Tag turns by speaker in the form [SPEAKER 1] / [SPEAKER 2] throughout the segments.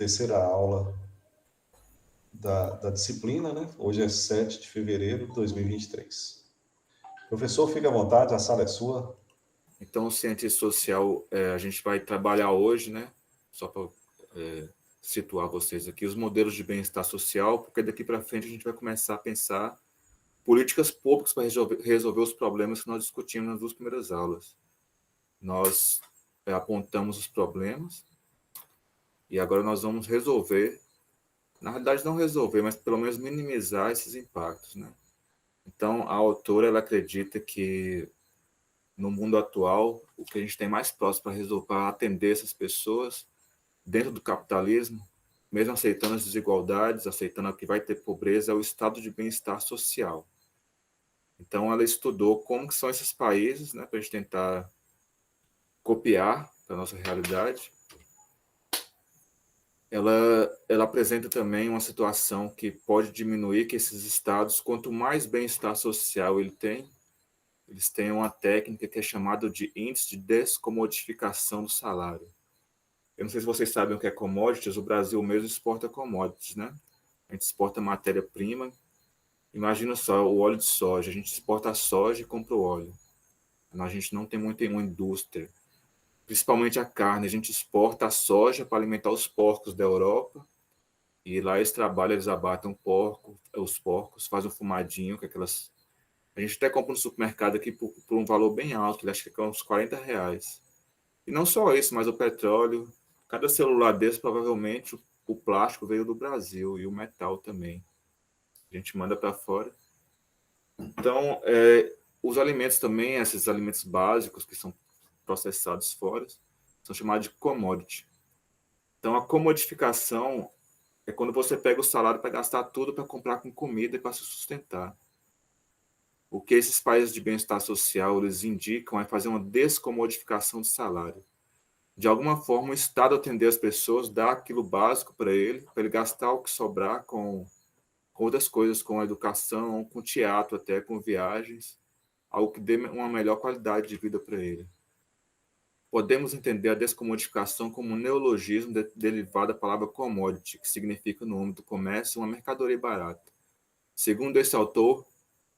[SPEAKER 1] terceira aula da disciplina, né? Hoje é 7 de fevereiro de 2023. Professor, fique à vontade, a sala é sua.
[SPEAKER 2] Então, ciência social, a gente vai trabalhar hoje, né? Só para situar vocês aqui, os modelos de bem-estar social, porque daqui para frente a gente vai começar a pensar políticas públicas para resolver os problemas que nós discutimos nas duas primeiras aulas. Nós apontamos os problemas e agora nós vamos resolver, na realidade não resolver, mas pelo menos minimizar esses impactos, né? Então, a autora ela acredita que no mundo atual, o que a gente tem mais próximo para resolver, para atender essas pessoas dentro do capitalismo, mesmo aceitando as desigualdades, aceitando que vai ter pobreza, é o estado de bem-estar social. Então, ela estudou como que são esses países, né, para a gente tentar copiar para a nossa realidade. Ela apresenta também uma situação que pode diminuir que esses estados, quanto mais bem-estar social eles têm uma técnica que é chamada de índice de descomodificação do salário. Eu não sei se vocês sabem o que é commodities, o Brasil mesmo exporta commodities, né? A gente exporta matéria-prima. Imagina só, o óleo de soja, a gente exporta a soja e compra o óleo. A gente não tem muita uma indústria. Principalmente a carne, a gente exporta a soja para alimentar os porcos da Europa, e lá eles trabalham, eles abatem os porcos, fazem um fumadinho, com aquelas... A gente até compra no supermercado aqui por um valor bem alto, que acho que é uns R$ 40. E não só isso, mas o petróleo, cada celular desse, provavelmente, o plástico veio do Brasil, e o metal também. A gente manda para fora. Então, os alimentos também, esses alimentos básicos que são processados fora, são chamados de commodity. Então, a comodificação é quando você pega o salário para gastar tudo para comprar com comida e para se sustentar. O que esses países de bem-estar social eles indicam é fazer uma descomodificação do salário. De alguma forma, o Estado atender as pessoas, dar aquilo básico para ele gastar o que sobrar com outras coisas, com a educação, com teatro até, com viagens, algo que dê uma melhor qualidade de vida para ele. Podemos entender a descomodificação como um neologismo derivado da palavra commodity, que significa, no âmbito do comércio, uma mercadoria barata. Segundo esse autor,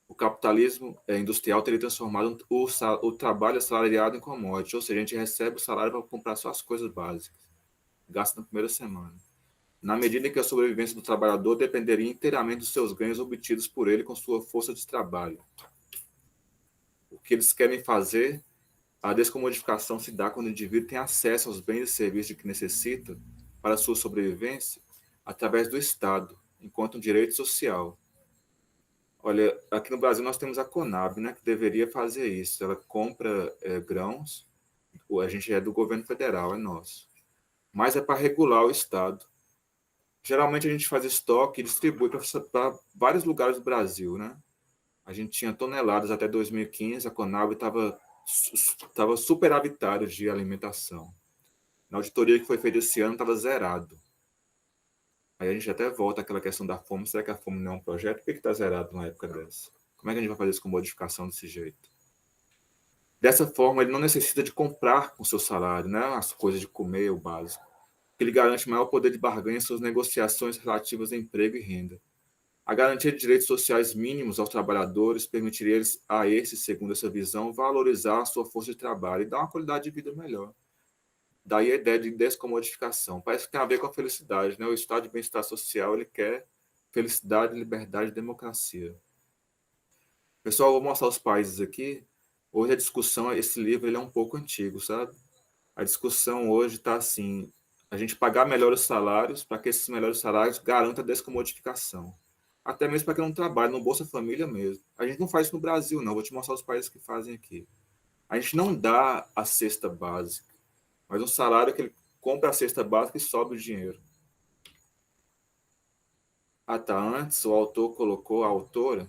[SPEAKER 2] o capitalismo industrial teria transformado o trabalho assalariado em commodity, ou seja, a gente recebe o salário para comprar só as coisas básicas, gasta na primeira semana. Na medida em que a sobrevivência do trabalhador dependeria inteiramente dos seus ganhos obtidos por ele com sua força de trabalho. O que eles querem fazer, a descomodificação se dá quando o indivíduo tem acesso aos bens e serviços de que necessita para sua sobrevivência através do Estado, enquanto um direito social. Olha, aqui no Brasil nós temos a Conab, né, que deveria fazer isso. Ela compra grãos, a gente é do governo federal, é nosso. Mas é para regular o Estado. Geralmente a gente faz estoque e distribui para vários lugares do Brasil, né? A gente tinha toneladas até 2015, a Conab estava superavitária de alimentação. Na auditoria que foi feita esse ano estava zerado. Aí a gente até volta àquela questão da fome. Será que a fome não é um projeto? Por que está zerado numa época dessa? Como é que a gente vai fazer isso com modificação desse jeito? Dessa forma, ele não necessita de comprar com seu salário, né, as coisas de comer, o básico. Ele garante maior poder de barganha em suas negociações relativas a emprego e renda. A garantia de direitos sociais mínimos aos trabalhadores permitiria a esses, segundo essa visão, valorizar a sua força de trabalho e dar uma qualidade de vida melhor. Daí a ideia de descomodificação. Parece que tem a ver com a felicidade, né? O estado de bem-estar social, ele quer felicidade, liberdade e democracia. Pessoal, eu vou mostrar os países aqui. Hoje a discussão, esse livro ele é um pouco antigo, sabe? A discussão hoje está assim, a gente pagar melhores salários para que esses melhores salários garantam a descomodificação. Até mesmo para quem não trabalha, no Bolsa Família mesmo. A gente não faz isso no Brasil, não. Vou te mostrar os países que fazem aqui. A gente não dá a cesta básica, mas um salário que ele compra a cesta básica e sobe o dinheiro. Ah, tá. Antes, o autor colocou, a autora,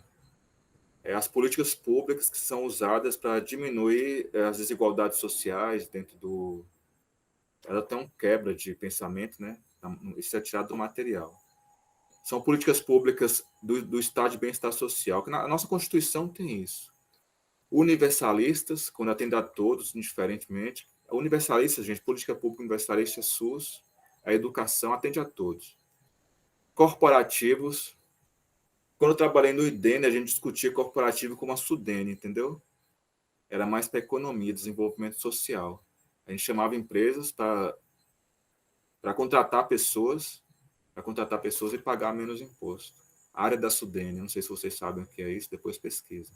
[SPEAKER 2] as políticas públicas que são usadas para diminuir as desigualdades sociais dentro do... Ela tem um quebra de pensamento, né? Isso é tirado do material. São políticas públicas do estado de bem-estar social, que na nossa Constituição tem isso. Universalistas, quando atende a todos, indiferentemente. Universalistas, gente, política pública universalista é SUS, a educação atende a todos. Corporativos, quando eu trabalhei no IDENE, a gente discutia corporativo como a Sudene, entendeu? Era mais para economia, desenvolvimento social. A gente chamava empresas para contratar pessoas, e pagar menos imposto. A área da Sudene, não sei se vocês sabem o que é isso, depois pesquisa.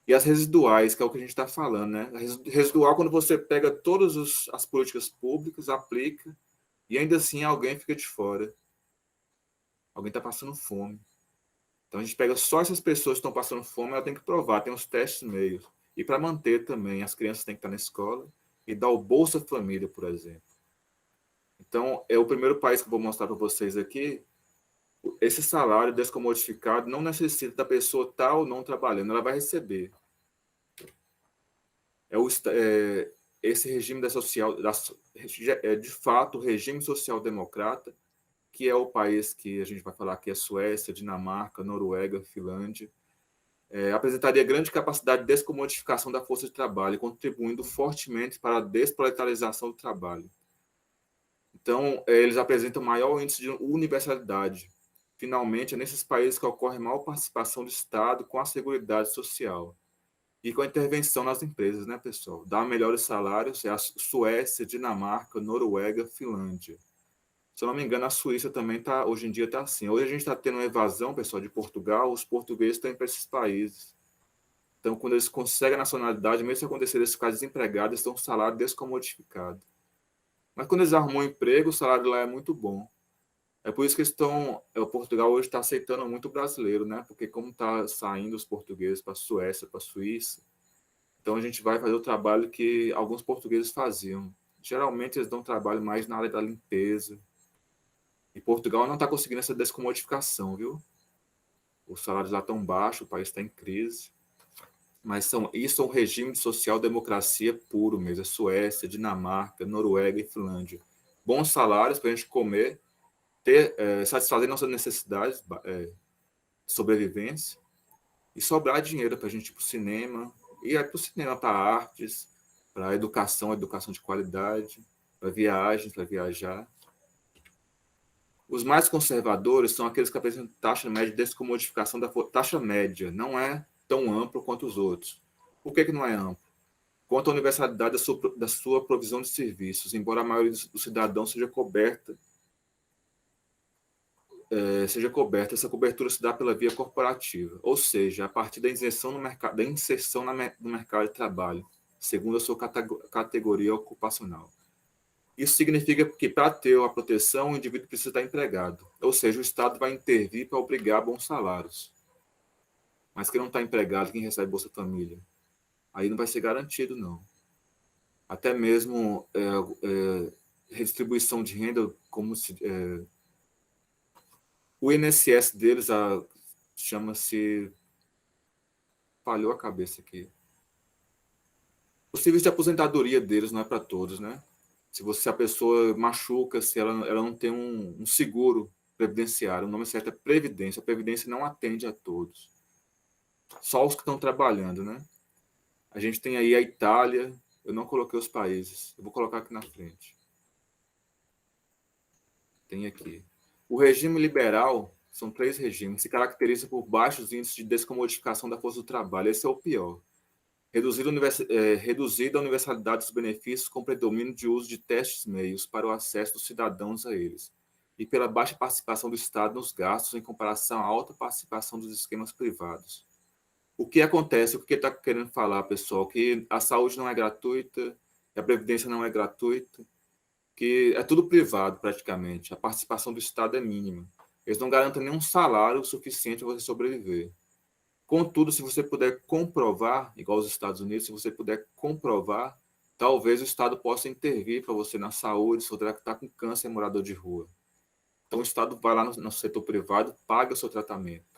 [SPEAKER 2] E as residuais, que é o que a gente está falando, né? Residual, quando você pega todas as políticas públicas, aplica, e ainda assim alguém fica de fora. Alguém está passando fome. Então a gente pega só essas pessoas que estão passando fome, ela tem que provar, tem os testes meios. E para manter também, as crianças têm que estar na escola e dar o Bolsa Família, por exemplo. Então, é o primeiro país que eu vou mostrar para vocês aqui. Esse salário descomodificado não necessita da pessoa estar ou não trabalhando, ela vai receber. Esse regime de fato, o regime social-democrata, que é o país que a gente vai falar aqui, é Suécia, Dinamarca, Noruega, Finlândia, apresentaria grande capacidade de descomodificação da força de trabalho, contribuindo fortemente para a desproletarização do trabalho. Então, eles apresentam maior índice de universalidade. Finalmente, é nesses países que ocorre maior participação do Estado com a Seguridade Social e com a intervenção nas empresas, né, pessoal? Dá melhores salários, é a Suécia, Dinamarca, Noruega, Finlândia. Se eu não me engano, a Suíça também hoje em dia está assim. Hoje a gente está tendo uma evasão, pessoal, de Portugal, os portugueses estão indo para esses países. Então, quando eles conseguem a nacionalidade, mesmo se acontecer eles ficarem desempregados, eles estão com o salário descomodificado. Mas quando eles arrumam um emprego, o salário lá é muito bom. É por isso que o Portugal hoje está aceitando muito brasileiro, né? Porque como está saindo os portugueses para a Suécia, para a Suíça, então a gente vai fazer o trabalho que alguns portugueses faziam. Geralmente eles dão trabalho mais na área da limpeza. E Portugal não está conseguindo essa descomodificação, viu? Os salários lá estão baixos, o país está em crise. Mas isso é um regime de social-democracia puro mesmo. É Suécia, Dinamarca, Noruega e Finlândia. Bons salários para a gente comer, satisfazer nossas necessidades de sobrevivência e sobrar dinheiro para a gente ir para o cinema. E aí para o cinema, para artes, para educação de qualidade, para viagens, para viajar. Os mais conservadores são aqueles que apresentam taxa média de descomodificação da taxa média. Não é tão amplo quanto os outros. Por que não é amplo? Quanto à universalidade da sua provisão de serviços, embora a maioria dos cidadãos seja coberta, essa cobertura se dá pela via corporativa, ou seja, a partir da inserção no mercado de trabalho, segundo a sua categoria ocupacional. Isso significa que, para ter a proteção, o indivíduo precisa estar empregado. Ou seja, o Estado vai intervir para obrigar bons salários. Mas quem não está empregado, quem recebe Bolsa Família, aí não vai ser garantido, não. Até mesmo redistribuição de renda, o INSS deles chama-se... Falhou a cabeça aqui. O serviço de aposentadoria deles não é para todos, né? Se a pessoa machuca, se ela não tem um seguro previdenciário, o nome certo é Previdência. A Previdência não atende a todos. Só os que estão trabalhando, né? A gente tem aí a Itália, eu não coloquei os países, eu vou colocar aqui na frente. Tem aqui. O regime liberal, são 3 regimes, se caracteriza por baixos índices de descomodificação da força do trabalho. Esse é o pior. Reduzida a universalidade dos benefícios com predomínio de uso de testes meios para o acesso dos cidadãos a eles, e pela baixa participação do Estado nos gastos em comparação à alta participação dos esquemas privados. O que acontece? O que está querendo falar, pessoal? Que a saúde não é gratuita, que a previdência não é gratuita, que é tudo privado praticamente. A participação do Estado é mínima. Eles não garantem nenhum salário suficiente para você sobreviver. Contudo, se você puder comprovar, igual os Estados Unidos, se você puder comprovar, talvez o Estado possa intervir para você na saúde, se você está com câncer, morador de rua. Então o Estado vai lá no setor privado, paga o seu tratamento.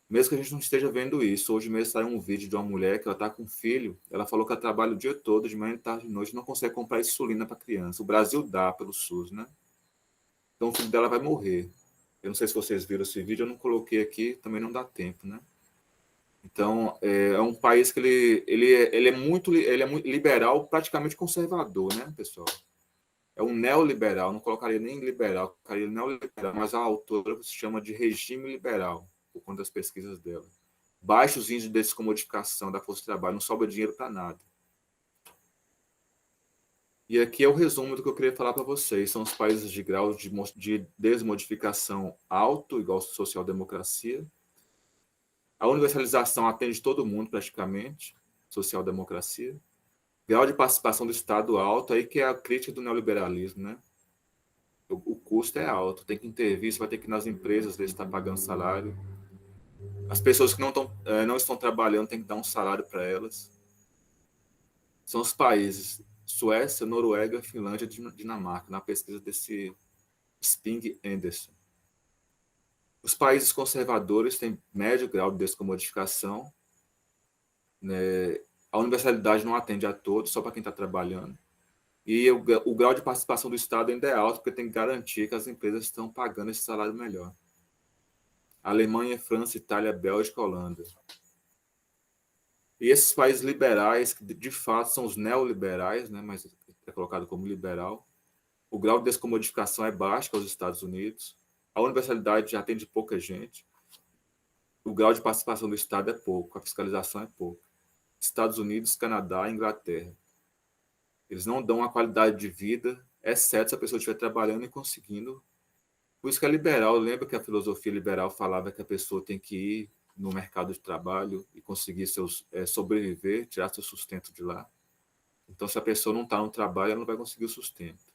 [SPEAKER 2] Mesmo que a gente não esteja vendo isso, hoje mesmo saiu um vídeo de uma mulher que ela está com um filho, ela falou que ela trabalha o dia todo, de manhã, tarde, de noite, não consegue comprar insulina para a criança. O Brasil dá pelo SUS, né? Então o filho dela vai morrer. Eu não sei se vocês viram esse vídeo, eu não coloquei aqui, também não dá tempo, né? Então, é um país que ele é muito liberal, praticamente conservador, né, pessoal? É um neoliberal, não colocaria nem liberal, colocaria neoliberal, mas a autora se chama de regime liberal, por conta das pesquisas dela. Baixos índices de descomodificação da força de trabalho, não sobra dinheiro para nada. E aqui é o resumo do que eu queria falar para vocês. São os países de grau de desmodificação alto, igual social-democracia. A universalização atende todo mundo, praticamente, social-democracia. Grau de participação do Estado alto, aí que é a crítica do neoliberalismo, né? O custo é alto, tem que intervir, você vai ter que ir nas empresas ver se está pagando salário. As pessoas que não estão trabalhando tem que dar um salário para elas. São os países Suécia, Noruega, Finlândia e Dinamarca, na pesquisa desse Sping Anderson. Os países conservadores têm médio grau de descomodificação, né? A universalidade não atende a todos, só para quem está trabalhando. E o grau de participação do Estado ainda é alto, porque tem que garantir que as empresas estão pagando esse salário melhor. Alemanha, França, Itália, Bélgica, Holanda. E esses países liberais, que de fato são os neoliberais, né, mas é colocado como liberal, o grau de descomodificação é baixo, que é os Estados Unidos. A universalidade já atende pouca gente. O grau de participação do Estado é pouco, a fiscalização é pouco. Estados Unidos, Canadá, Inglaterra. Eles não dão uma qualidade de vida, exceto se a pessoa estiver trabalhando e conseguindo. Por isso que é liberal. Lembra que a filosofia liberal falava que a pessoa tem que ir no mercado de trabalho e conseguir sobreviver, tirar seu sustento de lá. Então, se a pessoa não está no trabalho, ela não vai conseguir o sustento.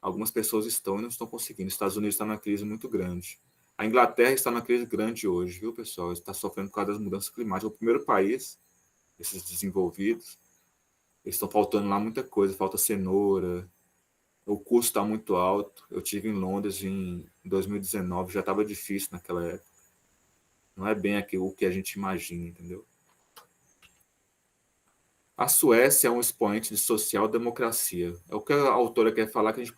[SPEAKER 2] Algumas pessoas estão e não estão conseguindo. Os Estados Unidos está numa crise muito grande. A Inglaterra está numa crise grande hoje, viu, pessoal? Está sofrendo por causa das mudanças climáticas. O primeiro país, esses desenvolvidos, eles estão faltando lá muita coisa. Falta cenoura, o custo está muito alto. Eu tive em Londres em 2019, já estava difícil naquela época. Não é bem o que a gente imagina, entendeu? A Suécia é um expoente de social-democracia. É o que a autora quer falar, que a gente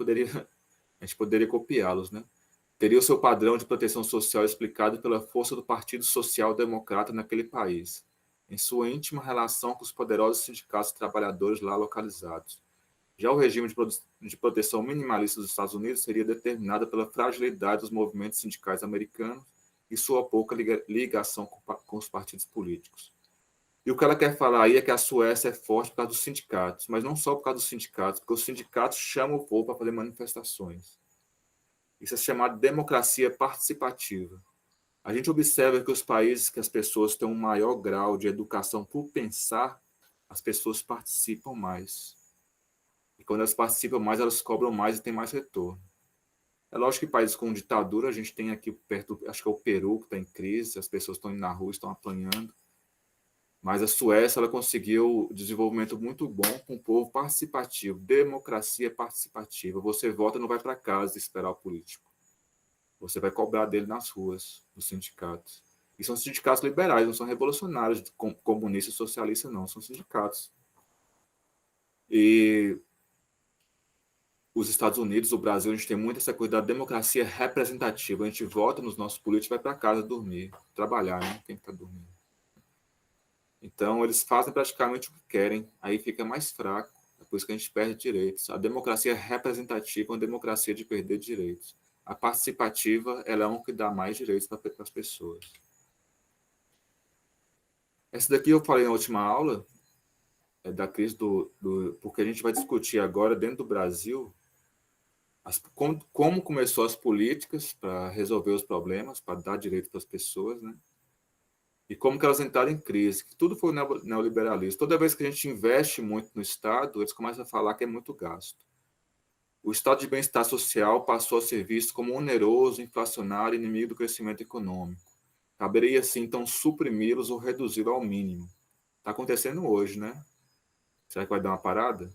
[SPEAKER 2] poderia copiá-los, né? Teria o seu padrão de proteção social explicado pela força do Partido Social Democrata naquele país, em sua íntima relação com os poderosos sindicatos de trabalhadores lá localizados. Já o regime de proteção minimalista dos Estados Unidos seria determinado pela fragilidade dos movimentos sindicais americanos e sua pouca ligação com os partidos políticos. E o que ela quer falar aí é que a Suécia é forte por causa dos sindicatos, mas não só por causa dos sindicatos, porque os sindicatos chamam o povo para fazer manifestações. Isso é chamado de democracia participativa. A gente observa que os países que as pessoas têm um maior grau de educação por pensar, as pessoas participam mais. E quando elas participam mais, elas cobram mais e têm mais retorno. É lógico que países com ditadura, a gente tem aqui perto, acho que é o Peru, que está em crise, as pessoas estão indo na rua, estão apanhando. Mas a Suécia, ela conseguiu um desenvolvimento muito bom com o povo participativo, democracia participativa. Você vota, não vai para casa esperar o político. Você vai cobrar dele nas ruas, nos sindicatos. E são sindicatos liberais, não são revolucionários, comunistas, socialistas, não. São sindicatos. E os Estados Unidos, o Brasil, a gente tem muito essa coisa da democracia representativa. A gente vota nos nossos políticos, vai para casa dormir, trabalhar, né? Quem está dormindo. Então, eles fazem praticamente o que querem, aí fica mais fraco, é por isso que a gente perde direitos. A democracia representativa é uma democracia de perder direitos. A participativa, ela é uma que dá mais direitos para as pessoas. Essa daqui eu falei na última aula, é da crise porque a gente vai discutir agora, dentro do Brasil, como começou as políticas para resolver os problemas, para dar direito para as pessoas, né? E como que elas entraram em crise. Tudo foi neoliberalismo. Toda vez que a gente investe muito no Estado, eles começam a falar que é muito gasto. O estado de bem-estar social passou a ser visto como oneroso, inflacionário e inimigo do crescimento econômico. Caberia, assim, então, suprimi-los ou reduzi-los ao mínimo. Está acontecendo hoje, né? Será que vai dar uma parada?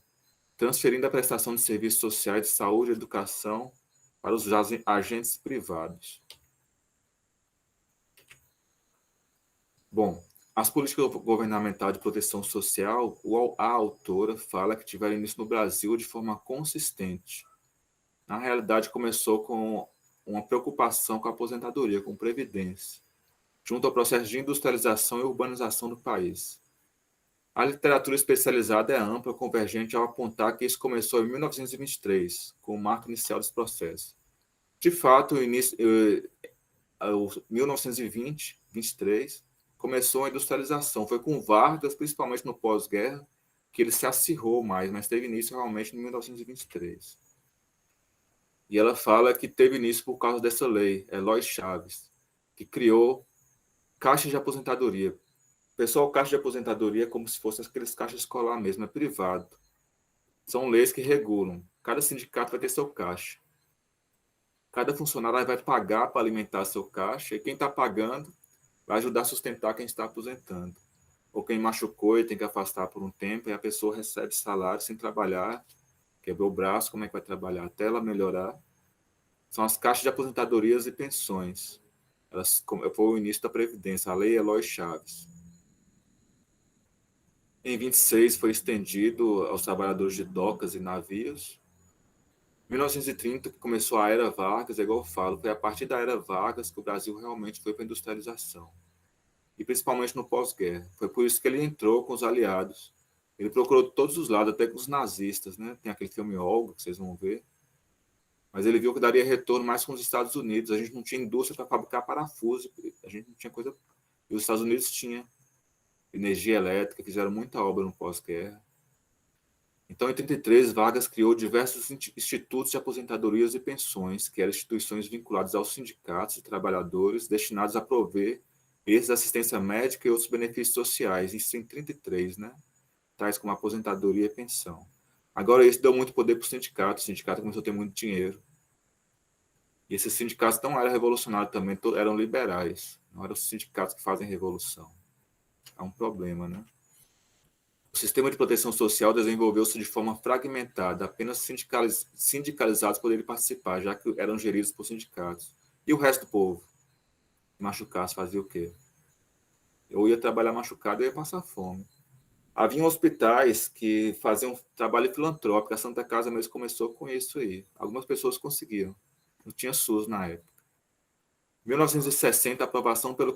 [SPEAKER 2] Transferindo a prestação de serviços sociais de saúde e educação para os agentes privados. Bom, as políticas governamentais de proteção social, a autora fala que tiveram início no Brasil de forma consistente. Na realidade, começou com uma preocupação com a aposentadoria, com previdência, junto ao processo de industrialização e urbanização do país. A literatura especializada é ampla, convergente ao apontar que isso começou em 1923, com o marco inicial desse processo. De fato, o início, 1920, 23, começou a industrialização. Foi com Vargas, principalmente no pós-guerra, que ele se acirrou mais, mas teve início realmente em 1923. E ela fala que teve início por causa dessa lei, Eloy Chaves, que criou caixas de aposentadoria. Pessoal, caixa de aposentadoria é como se fosse aqueles caixas escolar mesmo, é privado. São leis que regulam. Cada sindicato vai ter seu caixa. Cada funcionário vai pagar para alimentar seu caixa, e quem está pagando vai ajudar a sustentar quem está aposentando. Ou quem machucou e tem que afastar por um tempo, e a pessoa recebe salário sem trabalhar, quebrou o braço, como é que vai trabalhar? Até ela melhorar. São as caixas de aposentadorias e pensões. Foi o início da Previdência, a Lei Eloy Chaves. Em 26 foi estendido aos trabalhadores de docas e navios. 1930 que começou a Era Vargas, é igual eu falo, foi a partir da Era Vargas que o Brasil realmente foi para a industrialização. E principalmente no pós-guerra. Foi por isso que ele entrou com os aliados. Ele procurou todos os lados, até com os nazistas, né? Tem aquele filme Olga, que vocês vão ver. Mas ele viu que daria retorno mais com os Estados Unidos. A gente não tinha indústria para fabricar parafuso, a gente não tinha coisa. E os Estados Unidos tinham energia elétrica, fizeram muita obra no pós-guerra. Então, em 33, Vargas criou diversos institutos de aposentadorias e pensões, que eram instituições vinculadas aos sindicatos e trabalhadores, destinados a prover esses assistência médica e outros benefícios sociais. Isso em 33, né? Tais como aposentadoria e pensão. Agora, isso deu muito poder para o sindicato começou a ter muito dinheiro. E esses sindicatos não eram revolucionários também, eram liberais. Não eram os sindicatos que fazem revolução. É um problema, né? O sistema de proteção social desenvolveu-se de forma fragmentada, apenas sindicalizados poderiam participar, já que eram geridos por sindicatos. E o resto do povo? Machucasse, fazia o quê? Eu ia trabalhar machucado e ia passar fome. Havia hospitais que faziam trabalho filantrópico, a Santa Casa mesmo começou com isso aí. Algumas pessoas conseguiram. Não tinha SUS na época. 1960, a aprovação pelo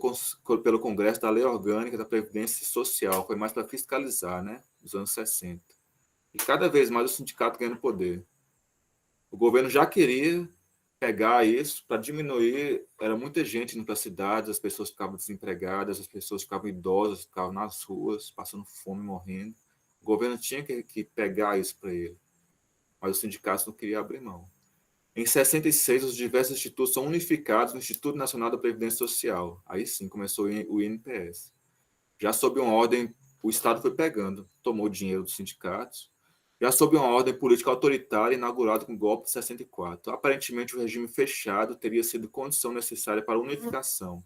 [SPEAKER 2] Congresso da Lei Orgânica da Previdência Social, foi mais para fiscalizar, né? Nos anos 60. E cada vez mais o sindicato ganhando poder. O governo já queria pegar isso para diminuir, era muita gente indo para as cidades, as pessoas ficavam desempregadas, as pessoas ficavam idosas, ficavam nas ruas, passando fome, morrendo. O governo tinha que pegar isso para ele, mas os sindicatos não queriam abrir mão. Em 66, os diversos institutos são unificados no Instituto Nacional da Previdência Social. Aí sim começou o INPS. Já sob uma ordem, o Estado foi pegando, tomou o dinheiro dos sindicatos, já sob uma ordem política autoritária inaugurada com o golpe de 64. Aparentemente, o regime fechado teria sido condição necessária para a unificação.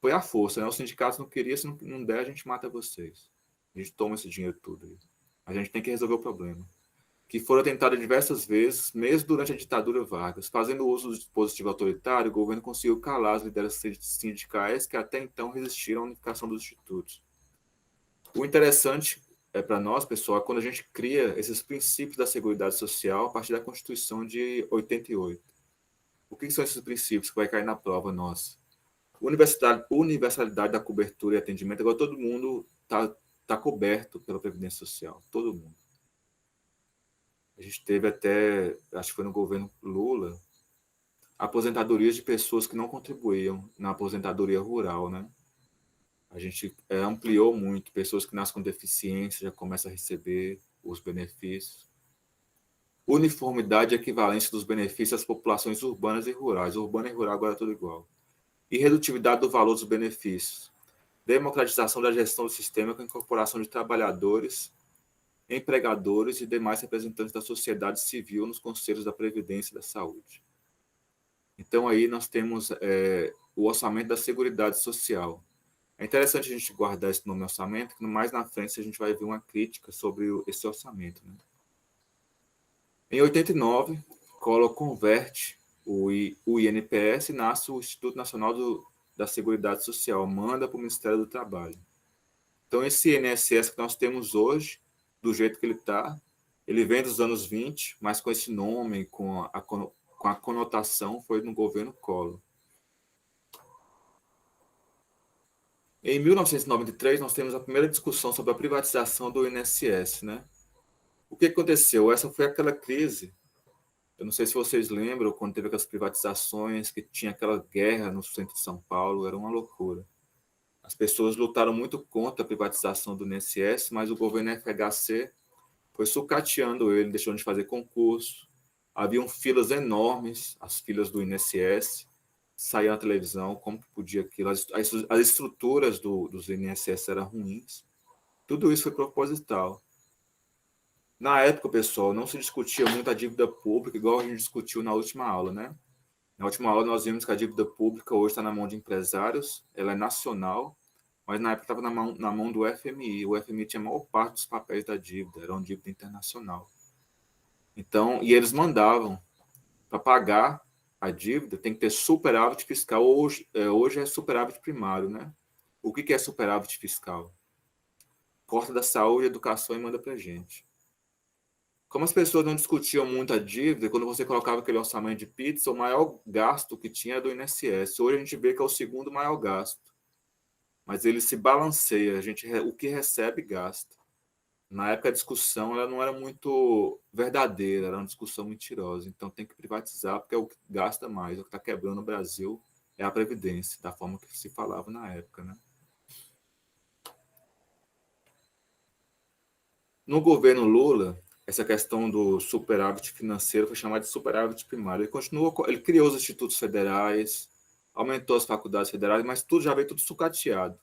[SPEAKER 2] Foi à força, né? Os sindicatos não queriam, se não der, a gente mata vocês. A gente toma esse dinheiro tudo. A gente tem que resolver o problema. Que foram tentadas diversas vezes, mesmo durante a ditadura Vargas. Fazendo uso do dispositivo autoritário, o governo conseguiu calar as lideranças sindicais que até então resistiram à unificação dos institutos. O interessante para nós, pessoal, é quando a gente cria esses princípios da Seguridade Social a partir da Constituição de 88. O que são esses princípios que vai cair na prova nossa? Universalidade da cobertura e atendimento. Agora todo mundo tá coberto pela Previdência Social. Todo mundo. A gente teve até, acho que foi no governo Lula, aposentadorias de pessoas que não contribuíam na aposentadoria rural, né? A gente ampliou muito, pessoas que nascem com deficiência já começam a receber os benefícios. Uniformidade e equivalência dos benefícios às populações urbanas e rurais. Urbana e rural agora é tudo igual. E redutividade do valor dos benefícios. Democratização da gestão do sistema com a incorporação de trabalhadores, empregadores e demais representantes da sociedade civil nos conselhos da Previdência e da Saúde. Então, aí nós temos o orçamento da Seguridade Social. É interessante a gente guardar esse nome orçamento, que mais na frente a gente vai ver uma crítica sobre esse orçamento. Né? Em 89, Collor converte o INPS e nasce o Instituto Nacional da Seguridade Social, manda para o Ministério do Trabalho. Então, esse INSS que nós temos hoje, do jeito que ele está, ele vem dos anos 20, mas com esse nome, com a conotação, foi no governo Collor. Em 1993, nós temos a primeira discussão sobre a privatização do INSS, né? O que aconteceu? Essa foi aquela crise. Eu não sei se vocês lembram, quando teve aquelas privatizações, que tinha aquela guerra no centro de São Paulo, era uma loucura. As pessoas lutaram muito contra a privatização do INSS, mas o governo FHC foi sucateando ele, deixando de fazer concurso. Haviam filas enormes, as filas do INSS, saía na televisão, como que podia aquilo, as estruturas dos INSS eram ruins. Tudo isso foi proposital. Na época, pessoal, não se discutia muito a dívida pública, igual a gente discutiu na última aula, né? Na última aula nós vimos que a dívida pública hoje está na mão de empresários, ela é nacional, mas na época estava na mão do FMI. O FMI tinha a maior parte dos papéis da dívida, era uma dívida internacional. Então, e eles mandavam para pagar a dívida, tem que ter superávit fiscal. Hoje é superávit primário, né? O que é superávit fiscal? Corta da saúde, educação e manda para a gente. Como as pessoas não discutiam muito a dívida, quando você colocava aquele orçamento de pizza, o maior gasto que tinha era do INSS. Hoje a gente vê que é o segundo maior gasto. Mas ele se balanceia, o que recebe, gasta. Na época a discussão ela não era muito verdadeira, era uma discussão mentirosa. Então tem que privatizar, porque é o que gasta mais. O que está quebrando o Brasil é a Previdência, da forma que se falava na época, né? No governo Lula, essa questão do superávit financeiro foi chamada de superávit primário. Ele criou os institutos federais, aumentou as faculdades federais, mas tudo já veio tudo sucateado.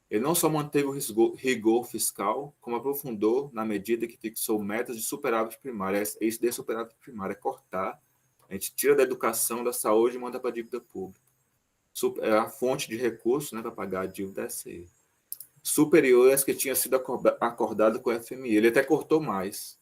[SPEAKER 2] Ele não só manteve o rigor fiscal, como aprofundou na medida que fixou metas de superávit primário. Isso de superávit primário é cortar. A gente tira da educação, da saúde e manda para a dívida pública. A fonte de recursos, né, para pagar a dívida é essa aí. Superior às que tinha sido acordado com o FMI. Ele até cortou mais.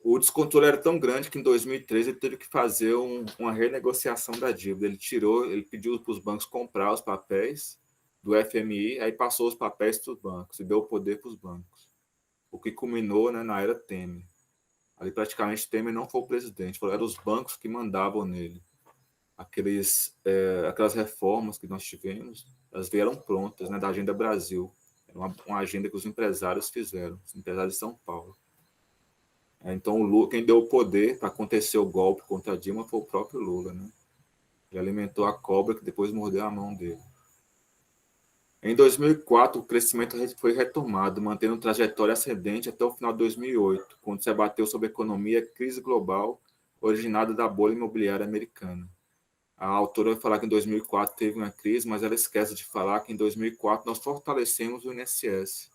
[SPEAKER 2] O descontrole era tão grande que em 2013 ele teve que fazer uma renegociação da dívida. Ele pediu para os bancos comprar os papéis do FMI, aí passou os papéis para os bancos e deu o poder para os bancos. O que culminou, né, na era Temer. Ali praticamente Temer não foi o presidente, eram os bancos que mandavam nele. Aquelas reformas que nós tivemos, elas vieram prontas, né, da Agenda Brasil. Era uma agenda que os empresários fizeram, os empresários de São Paulo. Então, o Lula, quem deu o poder para acontecer o golpe contra a Dilma foi o próprio Lula, né? Ele alimentou a cobra que depois mordeu a mão dele. Em 2004, o crescimento foi retomado, mantendo trajetória ascendente até o final de 2008, quando se abateu sobre a economia crise global originada da bolha imobiliária americana. A autora vai falar que em 2004 teve uma crise, mas ela esquece de falar que em 2004 nós fortalecemos o INSS.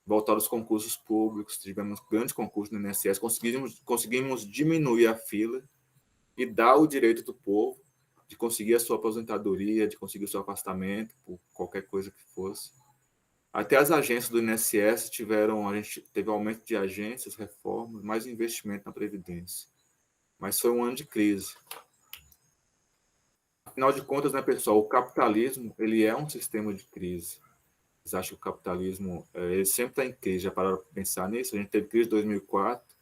[SPEAKER 2] Voltaram os concursos públicos, tivemos grandes concursos no INSS, conseguimos diminuir a fila e dar o direito do povo de conseguir a sua aposentadoria, de conseguir o seu afastamento, por qualquer coisa que fosse. Até as agências do INSS a gente teve aumento de agências, reformas, mais investimento na Previdência. Mas foi um ano de crise. Afinal de contas, né, pessoal, o capitalismo ele é um sistema de crise. Vocês acham que o capitalismo ele sempre está em crise? Já pararam para pensar nisso? A gente teve crise de 2004,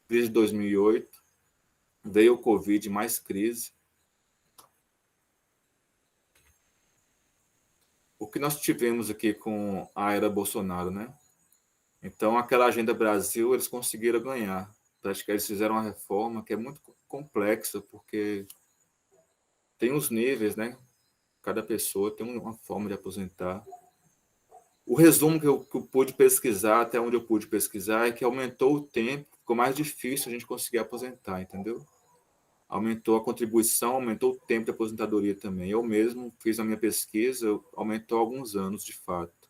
[SPEAKER 2] crise de 2008, veio o Covid, mais crise. O que nós tivemos aqui com a era Bolsonaro, né? Então, aquela Agenda Brasil, eles conseguiram ganhar. Acho que eles fizeram uma reforma que é muito complexa, porque tem os níveis, né? Cada pessoa tem uma forma de aposentar. O resumo que eu pude pesquisar, até onde eu pude pesquisar, é que aumentou o tempo, ficou mais difícil a gente conseguir aposentar, entendeu? Aumentou a contribuição, aumentou o tempo de aposentadoria também. Eu mesmo fiz a minha pesquisa, aumentou alguns anos, de fato.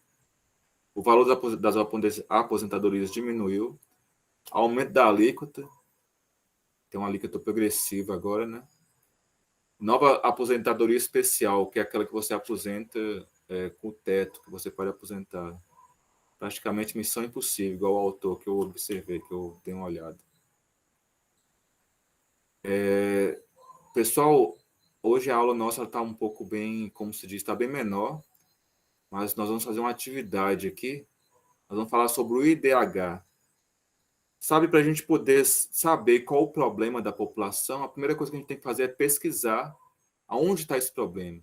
[SPEAKER 2] O valor das aposentadorias diminuiu, aumento da alíquota, tem uma alíquota progressiva agora, né? Nova aposentadoria especial, que é aquela que você aposenta com o teto, que você pode aposentar. Praticamente missão impossível, igual o autor que eu observei, que eu dei uma olhada. Pessoal, hoje a aula nossa está um pouco bem, como se diz, está bem menor, mas nós vamos fazer uma atividade aqui. Nós vamos falar sobre o IDH. Sabe, para a gente poder saber qual o problema da população, a primeira coisa que a gente tem que fazer é pesquisar aonde está esse problema.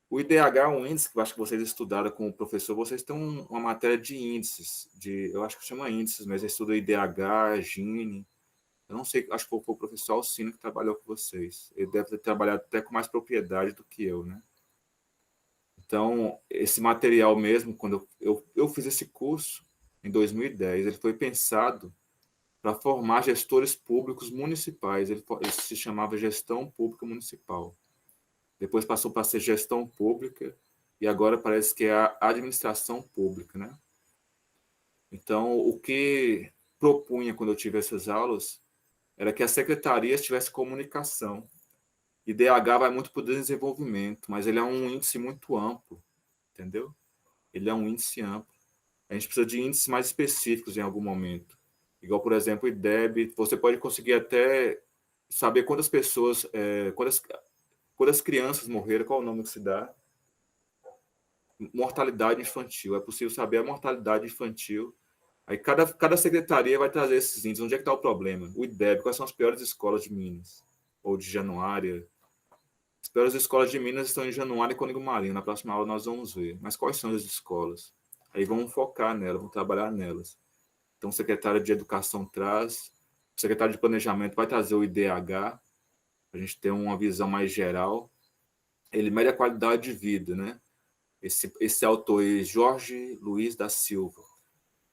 [SPEAKER 2] O IDH é um índice que eu acho que vocês estudaram com o professor, vocês têm uma matéria de índices, eu acho que chama índices, mas eles estudam IDH, Gini. Eu não sei, acho que foi o professor Alcino que trabalhou com vocês. Ele deve ter trabalhado até com mais propriedade do que eu, né? Então, esse material mesmo, quando eu fiz esse curso em 2010, ele foi pensado para formar gestores públicos municipais. Ele se chamava Gestão Pública Municipal. Depois passou para ser Gestão Pública e agora parece que é a Administração Pública, né? Então, o que propunha quando eu tive essas aulas era que as secretarias tivessem comunicação. IDH vai muito para o desenvolvimento, mas ele é um índice muito amplo, entendeu? Ele é um índice amplo. A gente precisa de índices mais específicos em algum momento. Igual, por exemplo, o IDEB, você pode conseguir até saber quantas pessoas, quantas crianças morreram, qual é o nome que se dá? Mortalidade infantil. É possível saber a mortalidade infantil. Aí cada secretaria vai trazer esses índices. Onde é que está o problema? O IDEB, quais são as piores escolas de Minas? Ou de Januária? As piores escolas de Minas estão em Januária e Cônego Marinho. Na próxima aula nós vamos ver. Mas quais são as escolas? Aí vamos focar nelas, vamos trabalhar nelas. Então, o secretário de Educação traz, o secretário de Planejamento vai trazer o IDH, para a gente ter uma visão mais geral. Ele mede a qualidade de vida, né? Esse autor é Jorge Luiz da Silva.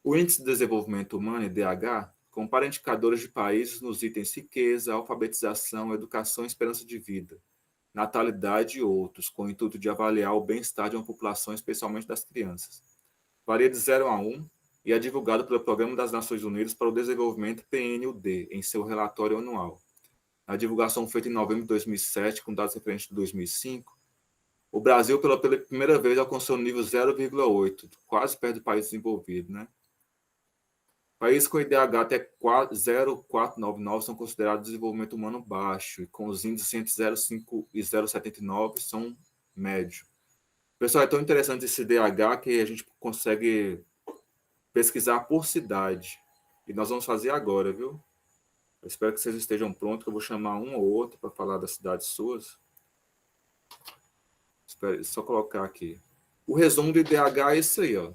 [SPEAKER 2] O Índice de Desenvolvimento Humano, IDH, compara indicadores de países nos itens riqueza, alfabetização, educação e esperança de vida, natalidade e outros, com o intuito de avaliar o bem-estar de uma população, especialmente das crianças. Varia de 0 a 1 e é divulgado pelo Programa das Nações Unidas para o Desenvolvimento, PNUD, em seu relatório anual. A divulgação feita em novembro de 2007, com dados referentes de 2005, o Brasil, pela primeira vez, alcançou o nível 0,8, quase perto do país desenvolvido, né? Países com IDH até 0,499 são considerados desenvolvimento humano baixo, e com os índices entre 0,5 e 0,79 são médio. Pessoal, é tão interessante esse IDH que a gente consegue pesquisar por cidade. E nós vamos fazer agora, viu? Eu espero que vocês estejam prontos, que eu vou chamar um ou outro para falar das cidades suas. Espera, só colocar aqui. O resumo do IDH é isso aí, ó. O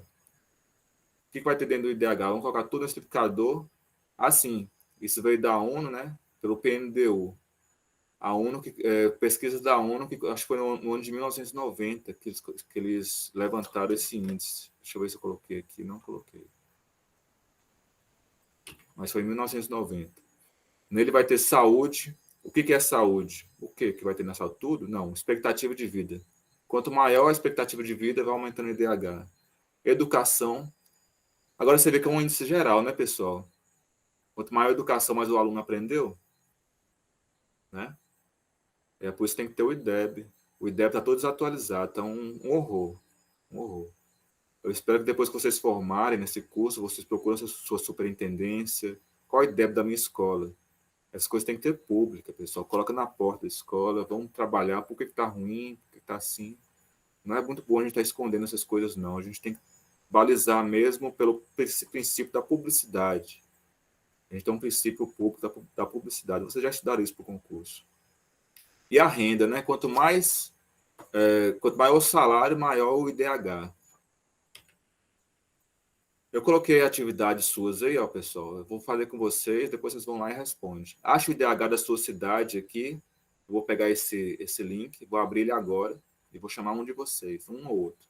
[SPEAKER 2] que vai ter dentro do IDH? Vamos colocar tudo no explicador. Assim, isso veio da ONU, né? Pelo PNDU. A ONU, pesquisas da ONU, que acho que foi no ano de 1990 que eles levantaram esse índice. Deixa eu ver se eu coloquei aqui. Não coloquei. Mas foi em 1990. Nele vai ter saúde. O que é saúde? O que vai ter na saúde? Tudo? Não. Expectativa de vida. Quanto maior a expectativa de vida, vai aumentando o IDH. Educação. Agora você vê que é um índice geral, né, pessoal? Quanto maior a educação, mais o aluno aprendeu, né? É por isso que tem que ter o IDEB. O IDEB está todo desatualizado, está um horror. Um horror. Eu espero que depois que vocês formarem nesse curso, vocês procurem sua superintendência. Qual é o IDEB da minha escola? Essas coisas têm que ter pública, pessoal. Coloca na porta da escola, vamos trabalhar. Por que está ruim? Por que está assim? Não é muito bom a gente estar escondendo essas coisas, não. A gente tem que balizar mesmo pelo princípio da publicidade. A gente tem um princípio público da publicidade. Vocês já estudaram isso para o concurso. E a renda, né? Quanto maior o salário, maior o IDH. Eu coloquei atividades suas aí, ó, pessoal. Eu vou fazer com vocês, depois vocês vão lá e respondem. Acha o IDH da sua cidade aqui. Eu vou pegar esse link, vou abrir ele agora e vou chamar um de vocês, um ou outro.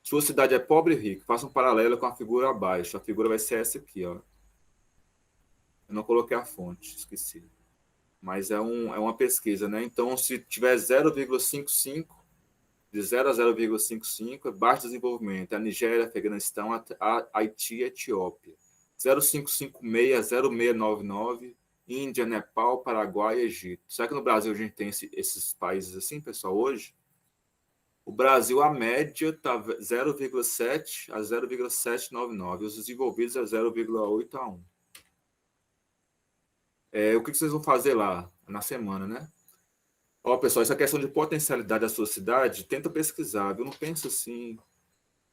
[SPEAKER 2] Sua cidade é pobre ou rica? Faça um paralelo com a figura abaixo. A figura vai ser essa aqui, ó. Eu não coloquei a fonte, esqueci. Mas é uma pesquisa, né? Então, se tiver 0,55, de 0 a 0,55 é baixo desenvolvimento. A Nigéria, Afeganistão, a Haiti e a Etiópia. 0,556 a 0,699, Índia, Nepal, Paraguai e Egito. Será que no Brasil a gente tem esses países assim, pessoal, hoje? O Brasil, a média está 0,7 a 0,799. Os desenvolvidos é 0,8 a 1. O que vocês vão fazer lá na semana, né? Ó, pessoal, essa questão de potencialidade da sua cidade, tenta pesquisar, viu? Não pensa assim,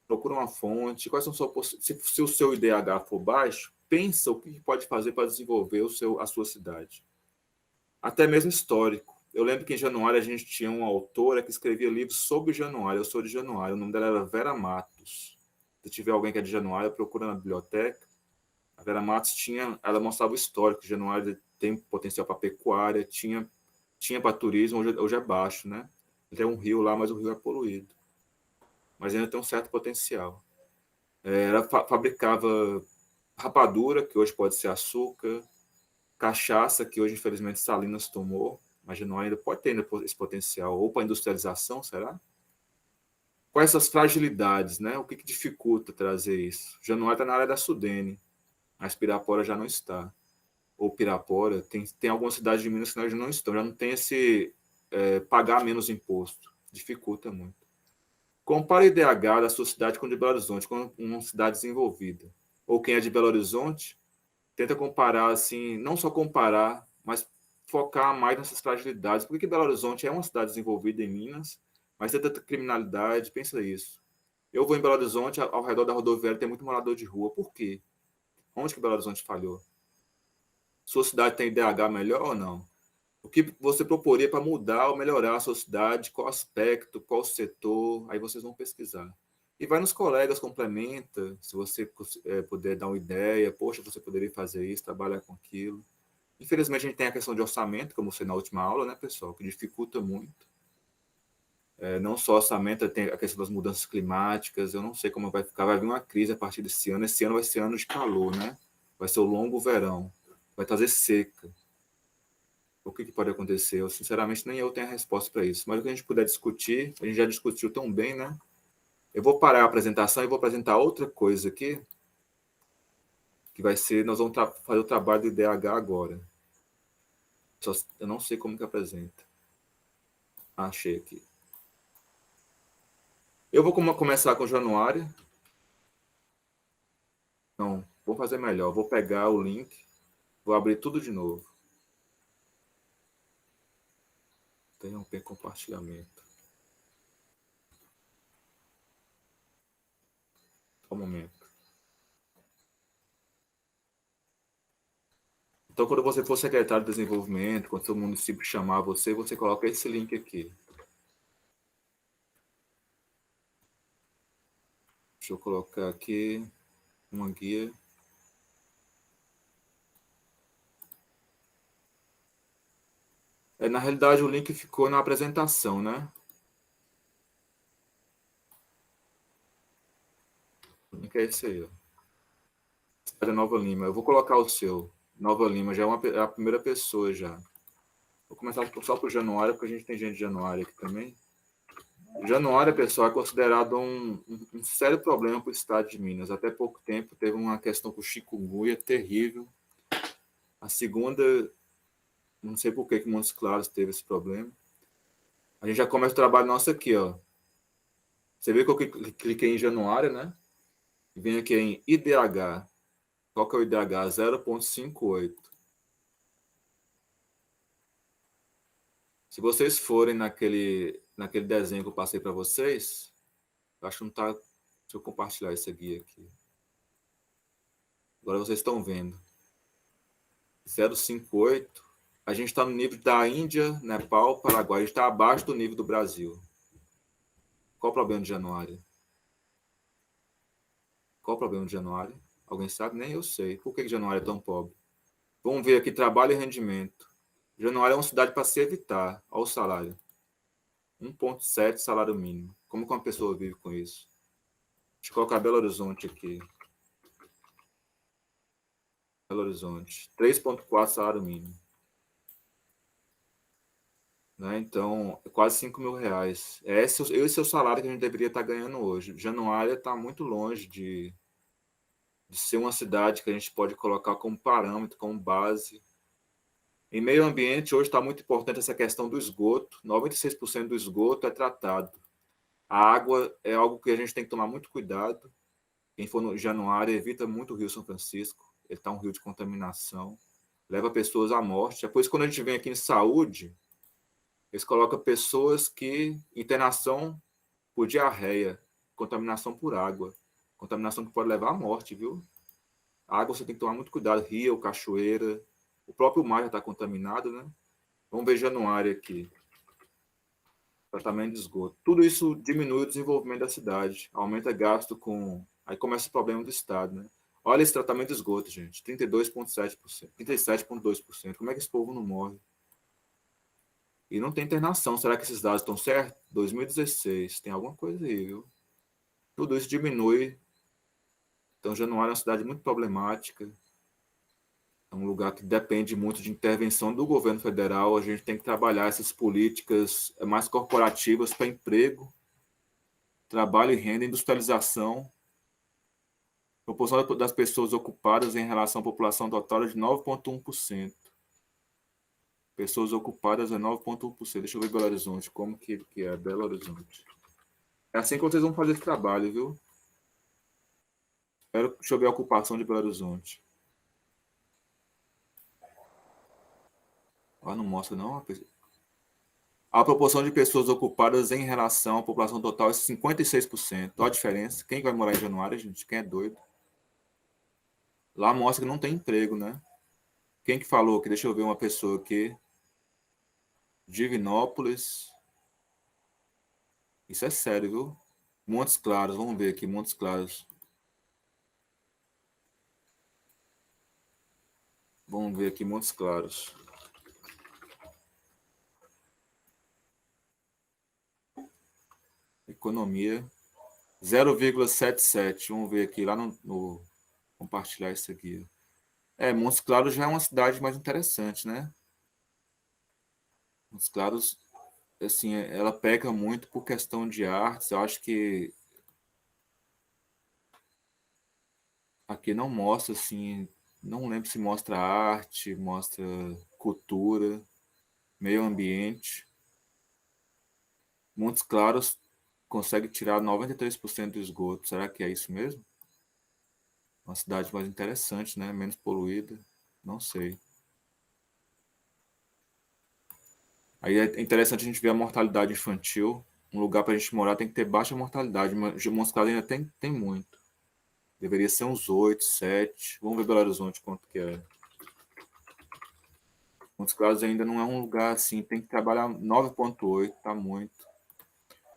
[SPEAKER 2] procura uma fonte, quais são se o seu IDH for baixo, pensa o que pode fazer para desenvolver a sua cidade. Até mesmo histórico. Eu lembro que em Januário a gente tinha uma autora que escrevia livros sobre Januário. Eu sou de Januário, o nome dela era Vera Matos. Se tiver alguém que é de Januário, procura na biblioteca. A Vera Matos ela mostrava o histórico. Januário tem potencial para pecuária, tinha para turismo, hoje é baixo, né? Tem um rio lá, mas o rio é poluído. Mas ainda tem um certo potencial. Ela fabricava rapadura, que hoje pode ser açúcar, cachaça, que hoje, infelizmente, Salinas tomou, mas Januário ainda pode ter esse potencial, ou para industrialização, será? Quais essas fragilidades, né? O que dificulta trazer isso? Januário está na área da Sudene, mas Pirapora já não está. Ou Pirapora, tem algumas cidades de Minas que já não estão, já não tem esse pagar menos imposto. Dificulta muito. Compare o IDH da sua cidade com o de Belo Horizonte, com uma cidade desenvolvida. Ou quem é de Belo Horizonte, tenta comparar, assim, não só comparar, mas focar mais nessas fragilidades. Por que Belo Horizonte é uma cidade desenvolvida em Minas, mas tem tanta criminalidade? Pensa isso. Eu vou em Belo Horizonte, ao redor da rodoviária tem muito morador de rua. Por quê? Onde que Belo Horizonte falhou? Sua cidade tem IDH melhor ou não? O que você proporia para mudar ou melhorar a sua cidade? Qual aspecto, qual setor? Aí vocês vão pesquisar. E vai nos colegas, complementa, se você puder dar uma ideia, poxa, você poderia fazer isso, trabalhar com aquilo. Infelizmente, a gente tem a questão de orçamento, como foi na última aula, né, pessoal, que dificulta muito. Não só orçamento, tem a questão das mudanças climáticas, eu não sei como vai ficar, vai vir uma crise a partir desse ano. Esse ano vai ser ano de calor, né? Vai ser o longo verão, vai trazer seca. O que pode acontecer? Eu, sinceramente, nem eu tenho a resposta para isso. Mas o que a gente puder discutir, a gente já discutiu tão bem, né? Eu vou parar a apresentação e vou apresentar outra coisa aqui, que vai ser, nós vamos fazer o trabalho do IDH agora. Eu não sei como que apresenta. Achei aqui. Eu vou começar com Januário. Não, vou fazer melhor. Vou pegar o link, vou abrir tudo de novo. Interromper compartilhamento. Só um momento. Então, quando você for secretário de desenvolvimento, quando seu município chamar você, você coloca esse link aqui. Deixa eu colocar aqui uma guia. Na realidade, o link ficou na apresentação, né? O link é esse aí, ó. Cidade Nova Lima. Eu vou colocar o seu. Nova Lima já é a primeira pessoa já. Vou começar só por Januário, porque a gente tem gente de Januário aqui também. Januário, pessoal, é considerado um sério problema para o estado de Minas. Até pouco tempo teve uma questão com o chikungunya terrível. A segunda, não sei por que Montes Claros teve esse problema. A gente já começa o trabalho nosso aqui, ó. Você vê que eu cliquei em Januário, né? E vem aqui em IDH. Qual que é o IDH? 0,58. Se vocês forem naquele desenho que eu passei para vocês, eu acho que não está. Deixa eu compartilhar esse guia aqui. Agora vocês estão vendo. 0,58. A gente está no nível da Índia, Nepal, Paraguai. A gente está abaixo do nível do Brasil. Qual o problema de Januário? Qual o problema de Januário? Alguém sabe? Nem eu sei. Por que Januário é tão pobre? Vamos ver aqui trabalho e rendimento. Januário é uma cidade para se evitar. Olha o salário. 1,7 salário mínimo. Como que uma pessoa vive com isso? Deixa eu colocar Belo Horizonte aqui. Belo Horizonte. 3,4 salário mínimo. Né? Então, é quase 5 mil reais. Esse é o salário que a gente deveria estar ganhando hoje. Januário está muito longe de ser uma cidade que a gente pode colocar como parâmetro, como base. Em meio ambiente, hoje está muito importante essa questão do esgoto. 96% do esgoto é tratado. A água é algo que a gente tem que tomar muito cuidado. Quem for no Januário, evita muito o Rio São Francisco. Ele está um rio de contaminação. Leva pessoas à morte. Depois, quando a gente vem aqui em saúde, eles colocam pessoas que... internação por diarreia, contaminação por água. Contaminação que pode levar à morte, viu? A água você tem que tomar muito cuidado. Rio, cachoeira. O próprio mar já está contaminado, né? Vamos ver Januário aqui. Tratamento de esgoto. Tudo isso diminui o desenvolvimento da cidade, aumenta gasto com... Aí começa o problema do Estado, né? Olha esse tratamento de esgoto, gente. 32,7%, 37,2%. Como é que esse povo não morre? E não tem internação. Será que esses dados estão certos? 2016. Tem alguma coisa aí, viu? Tudo isso diminui. Então, Januário é uma cidade muito problemática. É um lugar que depende muito de intervenção do governo federal. A gente tem que trabalhar essas políticas mais corporativas para emprego, trabalho e renda, industrialização. A proporção das pessoas ocupadas em relação à população total é de 9,1%. Pessoas ocupadas é 9,1%. Deixa eu ver Belo Horizonte, como que é Belo Horizonte. É assim que vocês vão fazer esse trabalho, viu? Deixa eu ver a ocupação de Belo Horizonte. Ah, não mostra não. A proporção de pessoas ocupadas em relação à população total é 56%. Olha a diferença. Quem vai morar em Januário, gente? Quem é doido? Lá mostra que não tem emprego, né? Quem que falou que? Deixa eu ver uma pessoa aqui. Divinópolis. Isso é sério, viu? Montes Claros, vamos ver aqui, Montes Claros. Vamos ver aqui, Montes Claros. Economia. 0,77. Vamos ver aqui, lá no compartilhar isso aqui. Montes Claros já é uma cidade mais interessante, né? Montes Claros, assim, ela peca muito por questão de artes. Eu acho que aqui não mostra, assim, não lembro se mostra arte, mostra cultura, meio ambiente. Montes Claros consegue tirar 93% do esgoto. Será que é isso mesmo? Uma cidade mais interessante, né? Menos poluída. Não sei. Aí é interessante a gente ver a mortalidade infantil. Um lugar para a gente morar tem que ter baixa mortalidade, mas Montes Claros ainda tem muito. Deveria ser uns 8, 7. Vamos ver Belo Horizonte quanto que é. Montes Claros ainda não é um lugar assim, tem que trabalhar 9,8, tá muito.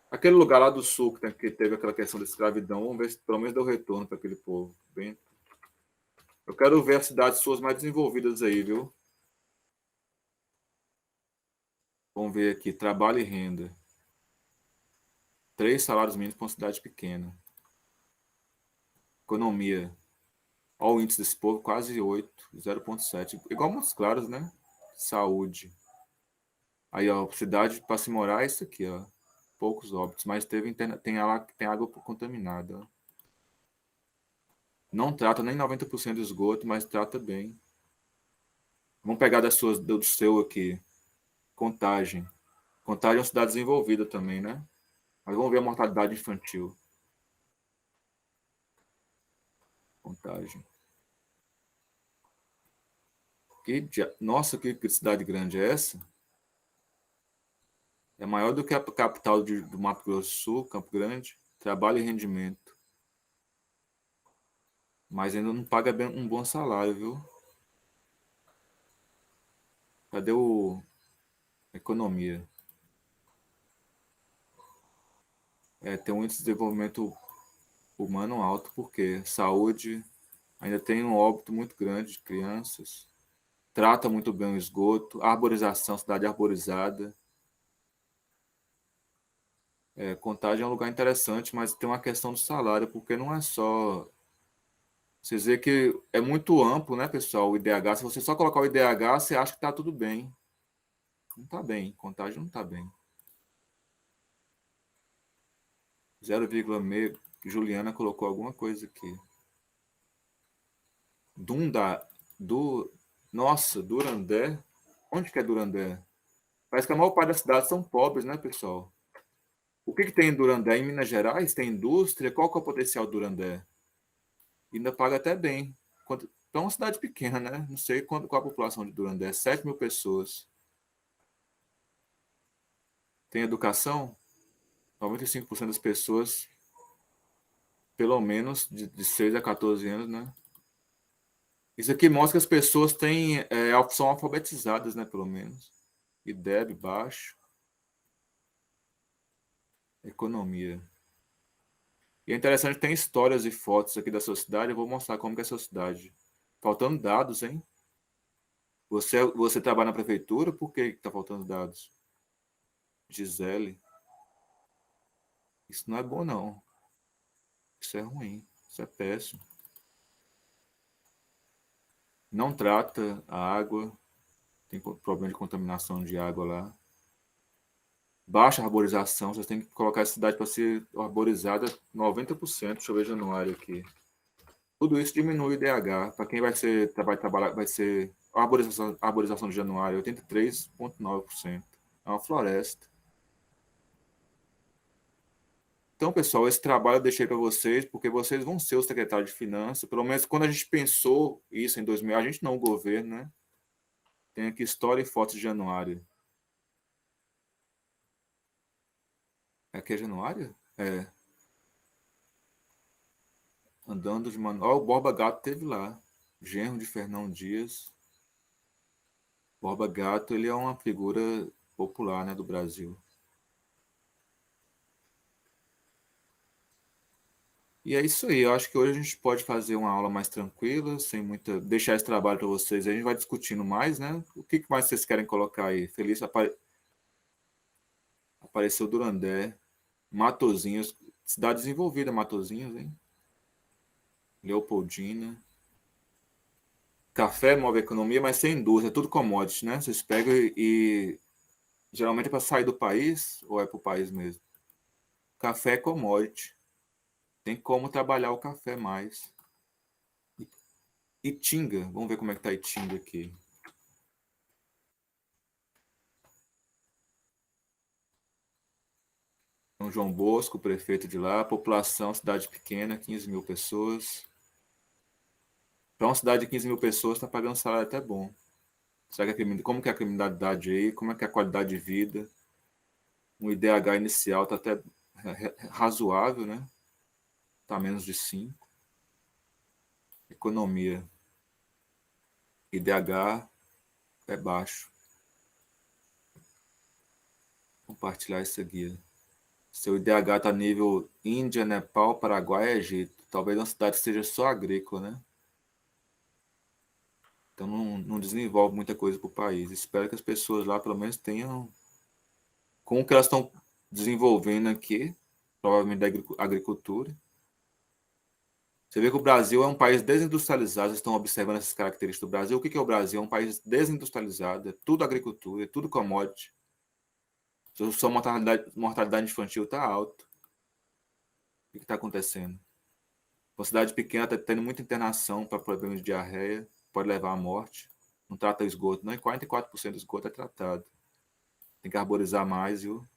[SPEAKER 2] Aquele lugar lá do sul que teve aquela questão da escravidão, vamos ver se pelo menos deu retorno para aquele povo. Bem, eu quero ver as cidades suas mais desenvolvidas aí, viu? Vamos ver aqui, trabalho e renda. 3 salários mínimos para uma cidade pequena. Economia. Olha o índice desse povo, quase 8, 0,7. Igual Montes Claros, né? Saúde. Aí, ó, cidade para se morar é isso aqui, ó. Poucos óbitos, mas tem água contaminada, ó. Não trata nem 90% do esgoto, mas trata bem. Vamos pegar do seu aqui. Contagem. Contagem é uma cidade desenvolvida também, né? Mas vamos ver a mortalidade infantil. Contagem. Nossa, que cidade grande é essa? É maior do que a capital do Mato Grosso do Sul, Campo Grande. Trabalho e rendimento. Mas ainda não paga bem um bom salário, viu? Cadê economia? Tem um índice de desenvolvimento humano alto, porque saúde ainda tem um óbito muito grande de crianças. Trata muito bem o esgoto, arborização, cidade arborizada. Contagem é um lugar interessante, mas tem uma questão do salário, porque não é só. Vocês veem que é muito amplo, né, pessoal? O IDH, se você só colocar o IDH, você acha que está tudo bem. Não está bem, Contagem não está bem. 0,6, Juliana colocou alguma coisa aqui. Nossa, Durandé? Onde que é Durandé? Parece que a maior parte das cidades são pobres, né, pessoal? O que tem em Durandé? Em Minas Gerais tem indústria? Qual que é o potencial do Durandé? Ainda paga até bem. É uma cidade pequena, né? Não sei qual a população de Durandé. 7 mil pessoas. Tem educação? 95% das pessoas, pelo menos, de 6 a 14 anos, né? Isso aqui mostra que as pessoas são alfabetizadas, né? Pelo menos. IDEB baixo. Economia. E é interessante, tem histórias e fotos aqui da sua cidade. Eu vou mostrar como que é a sua cidade. Faltando dados, hein? Você trabalha na prefeitura? Por que está faltando dados? Gisele. Isso não é bom, não. Isso é ruim. Isso é péssimo. Não trata a água. Tem problema de contaminação de água lá. Baixa arborização. Vocês têm que colocar a cidade para ser arborizada 90%. Deixa eu ver januário aqui. Tudo isso diminui o IDH. Para quem vai trabalhar, vai ser a arborização de januário, 83,9%. É uma floresta. Então, pessoal, esse trabalho eu deixei para vocês, porque vocês vão ser o secretário de Finanças. Pelo menos quando a gente pensou isso em 2000, a gente não, o governo, né? Tem aqui história e fotos de januário. Aqui é januário? É. Andando de Manoel. O Borba Gato teve lá. Genro de Fernão Dias. Borba Gato, ele é uma figura popular, né, do Brasil. E é isso aí. Eu acho que hoje a gente pode fazer uma aula mais tranquila, sem muita. Deixar esse trabalho para vocês. A gente vai discutindo mais, né? O que mais vocês querem colocar aí? Feliz apareceu Durandé, Matozinhos, cidade desenvolvida, Matozinhos, hein? Leopoldina. Café move a economia, mas sem indústria, é tudo commodity, né? Vocês pegam geralmente é para sair do país ou é para o país mesmo? Café é commodity. Tem como trabalhar o café mais. Itinga, vamos ver como é que tá Itinga aqui. São João Bosco, prefeito de lá, população, cidade pequena, 15 mil pessoas. Para uma cidade de 15 mil pessoas, está pagando um salário até bom. Será que como que é a criminalidade aí? Como é que é a qualidade de vida? Um IDH inicial está até razoável, né? Está menos de 5. Economia. IDH é baixo. Compartilhar essa guia. Seu IDH está nível Índia, Nepal, Paraguai e Egito. Talvez uma cidade que seja só agrícola, né? Então não desenvolve muita coisa para o país. Espero que as pessoas lá pelo menos tenham. Com o que elas estão desenvolvendo aqui, provavelmente da agricultura. Você vê que o Brasil é um país desindustrializado, vocês estão observando essas características do Brasil. O que é o Brasil? É um país desindustrializado, é tudo agricultura, é tudo commodity. Sua mortalidade infantil está alta. O que está acontecendo? Uma cidade pequena está tendo muita internação para problemas de diarreia, pode levar à morte. Não trata o esgoto, não, e 44% do esgoto é tratado. Tem que arborizar mais, viu?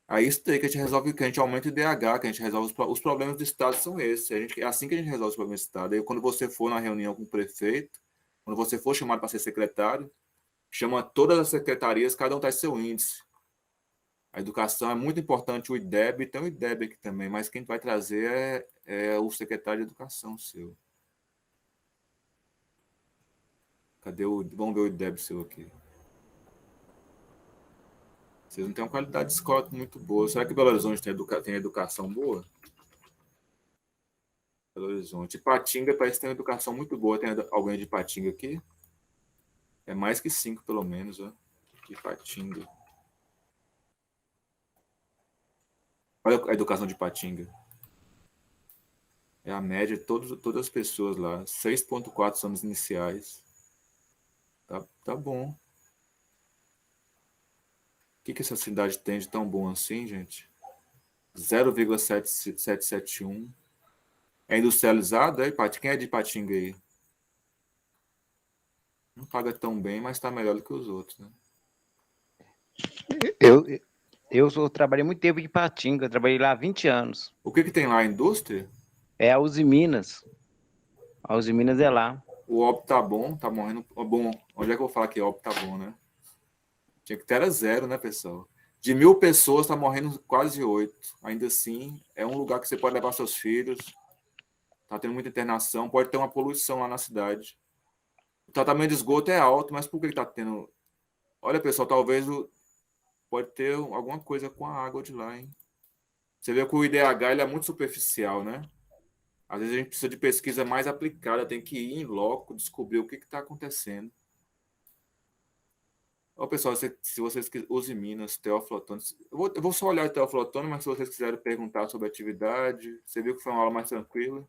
[SPEAKER 2] Aí isso daí que a gente resolve, que a gente aumenta o IDH, que a gente resolve os problemas do Estado são esses. É assim que a gente resolve os problemas do Estado. Aí quando você for na reunião com o prefeito, quando você for chamado para ser secretário, chama todas as secretarias, cada um traz seu índice. A educação é muito importante, o IDEB, tem o IDEB aqui também, mas quem vai trazer é o secretário de educação seu. Cadê o. Vamos ver o IDEB seu aqui. Vocês não têm uma qualidade de escola muito boa. Será que Belo Horizonte tem educação boa? Belo Horizonte. Ipatinga parece que tem uma educação muito boa. Tem alguém de Ipatinga aqui? É mais que 5, pelo menos, ó. Ipatinga. Olha a educação de Ipatinga. É a média de todas as pessoas lá. 6,4 anos iniciais. Tá bom. O que essa cidade tem de tão bom assim, gente? 0,771. É industrializado, é, Ipatinga? Quem é de Ipatinga aí? Não paga tão bem, mas está melhor do que os outros, né?
[SPEAKER 3] Eu trabalhei muito tempo em Ipatinga, trabalhei lá há 20 anos.
[SPEAKER 2] O que tem lá? A indústria?
[SPEAKER 3] É a Uzi Minas. A Uzi Minas é lá.
[SPEAKER 2] O óbito tá bom, tá morrendo. Bom, onde é que eu vou falar que óbito tá bom, né? Tinha que ter era 0, né, pessoal? De 1.000 pessoas, tá morrendo quase 8. Ainda assim, é um lugar que você pode levar seus filhos. Tá tendo muita internação, pode ter uma poluição lá na cidade. O tratamento de esgoto é alto, mas por que tá tendo Olha, pessoal, talvez pode ter alguma coisa com a água de lá, hein? Você vê que o IDH ele é muito superficial, né? Às vezes a gente precisa de pesquisa mais aplicada, tem que ir em loco, descobrir o que está acontecendo. Ó, pessoal, se vocês usem Minas, Teófilo Otoni, eu vou só olhar o Teófilo Otoni, mas se vocês quiserem perguntar sobre a atividade, você viu que foi uma aula mais tranquila.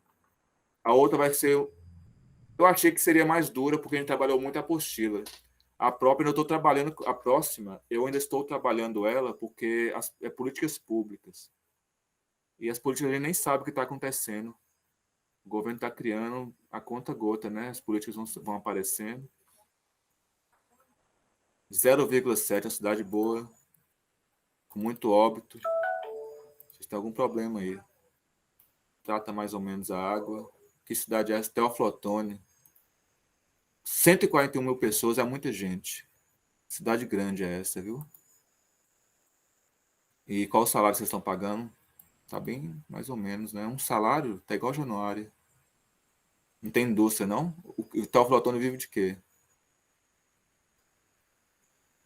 [SPEAKER 2] A outra vai ser, eu achei que seria mais dura, porque a gente trabalhou muito a apostila. A própria, eu estou trabalhando, a próxima, eu ainda estou trabalhando ela, porque é políticas públicas. E as políticas a gente nem sabe o que está acontecendo. O governo está criando a conta gota, né? As políticas vão aparecendo. 0,7, uma cidade boa, com muito óbito. Vocês têm algum problema aí? Trata mais ou menos a água. Que cidade é essa? Teófilo Otoni. 141 mil pessoas é muita gente. Cidade grande é essa, viu? E qual o salário que vocês estão pagando? Tá bem, mais ou menos, né? Um salário tá igual Januário. Não tem indústria, não? O Teófilo Otoni vive de quê?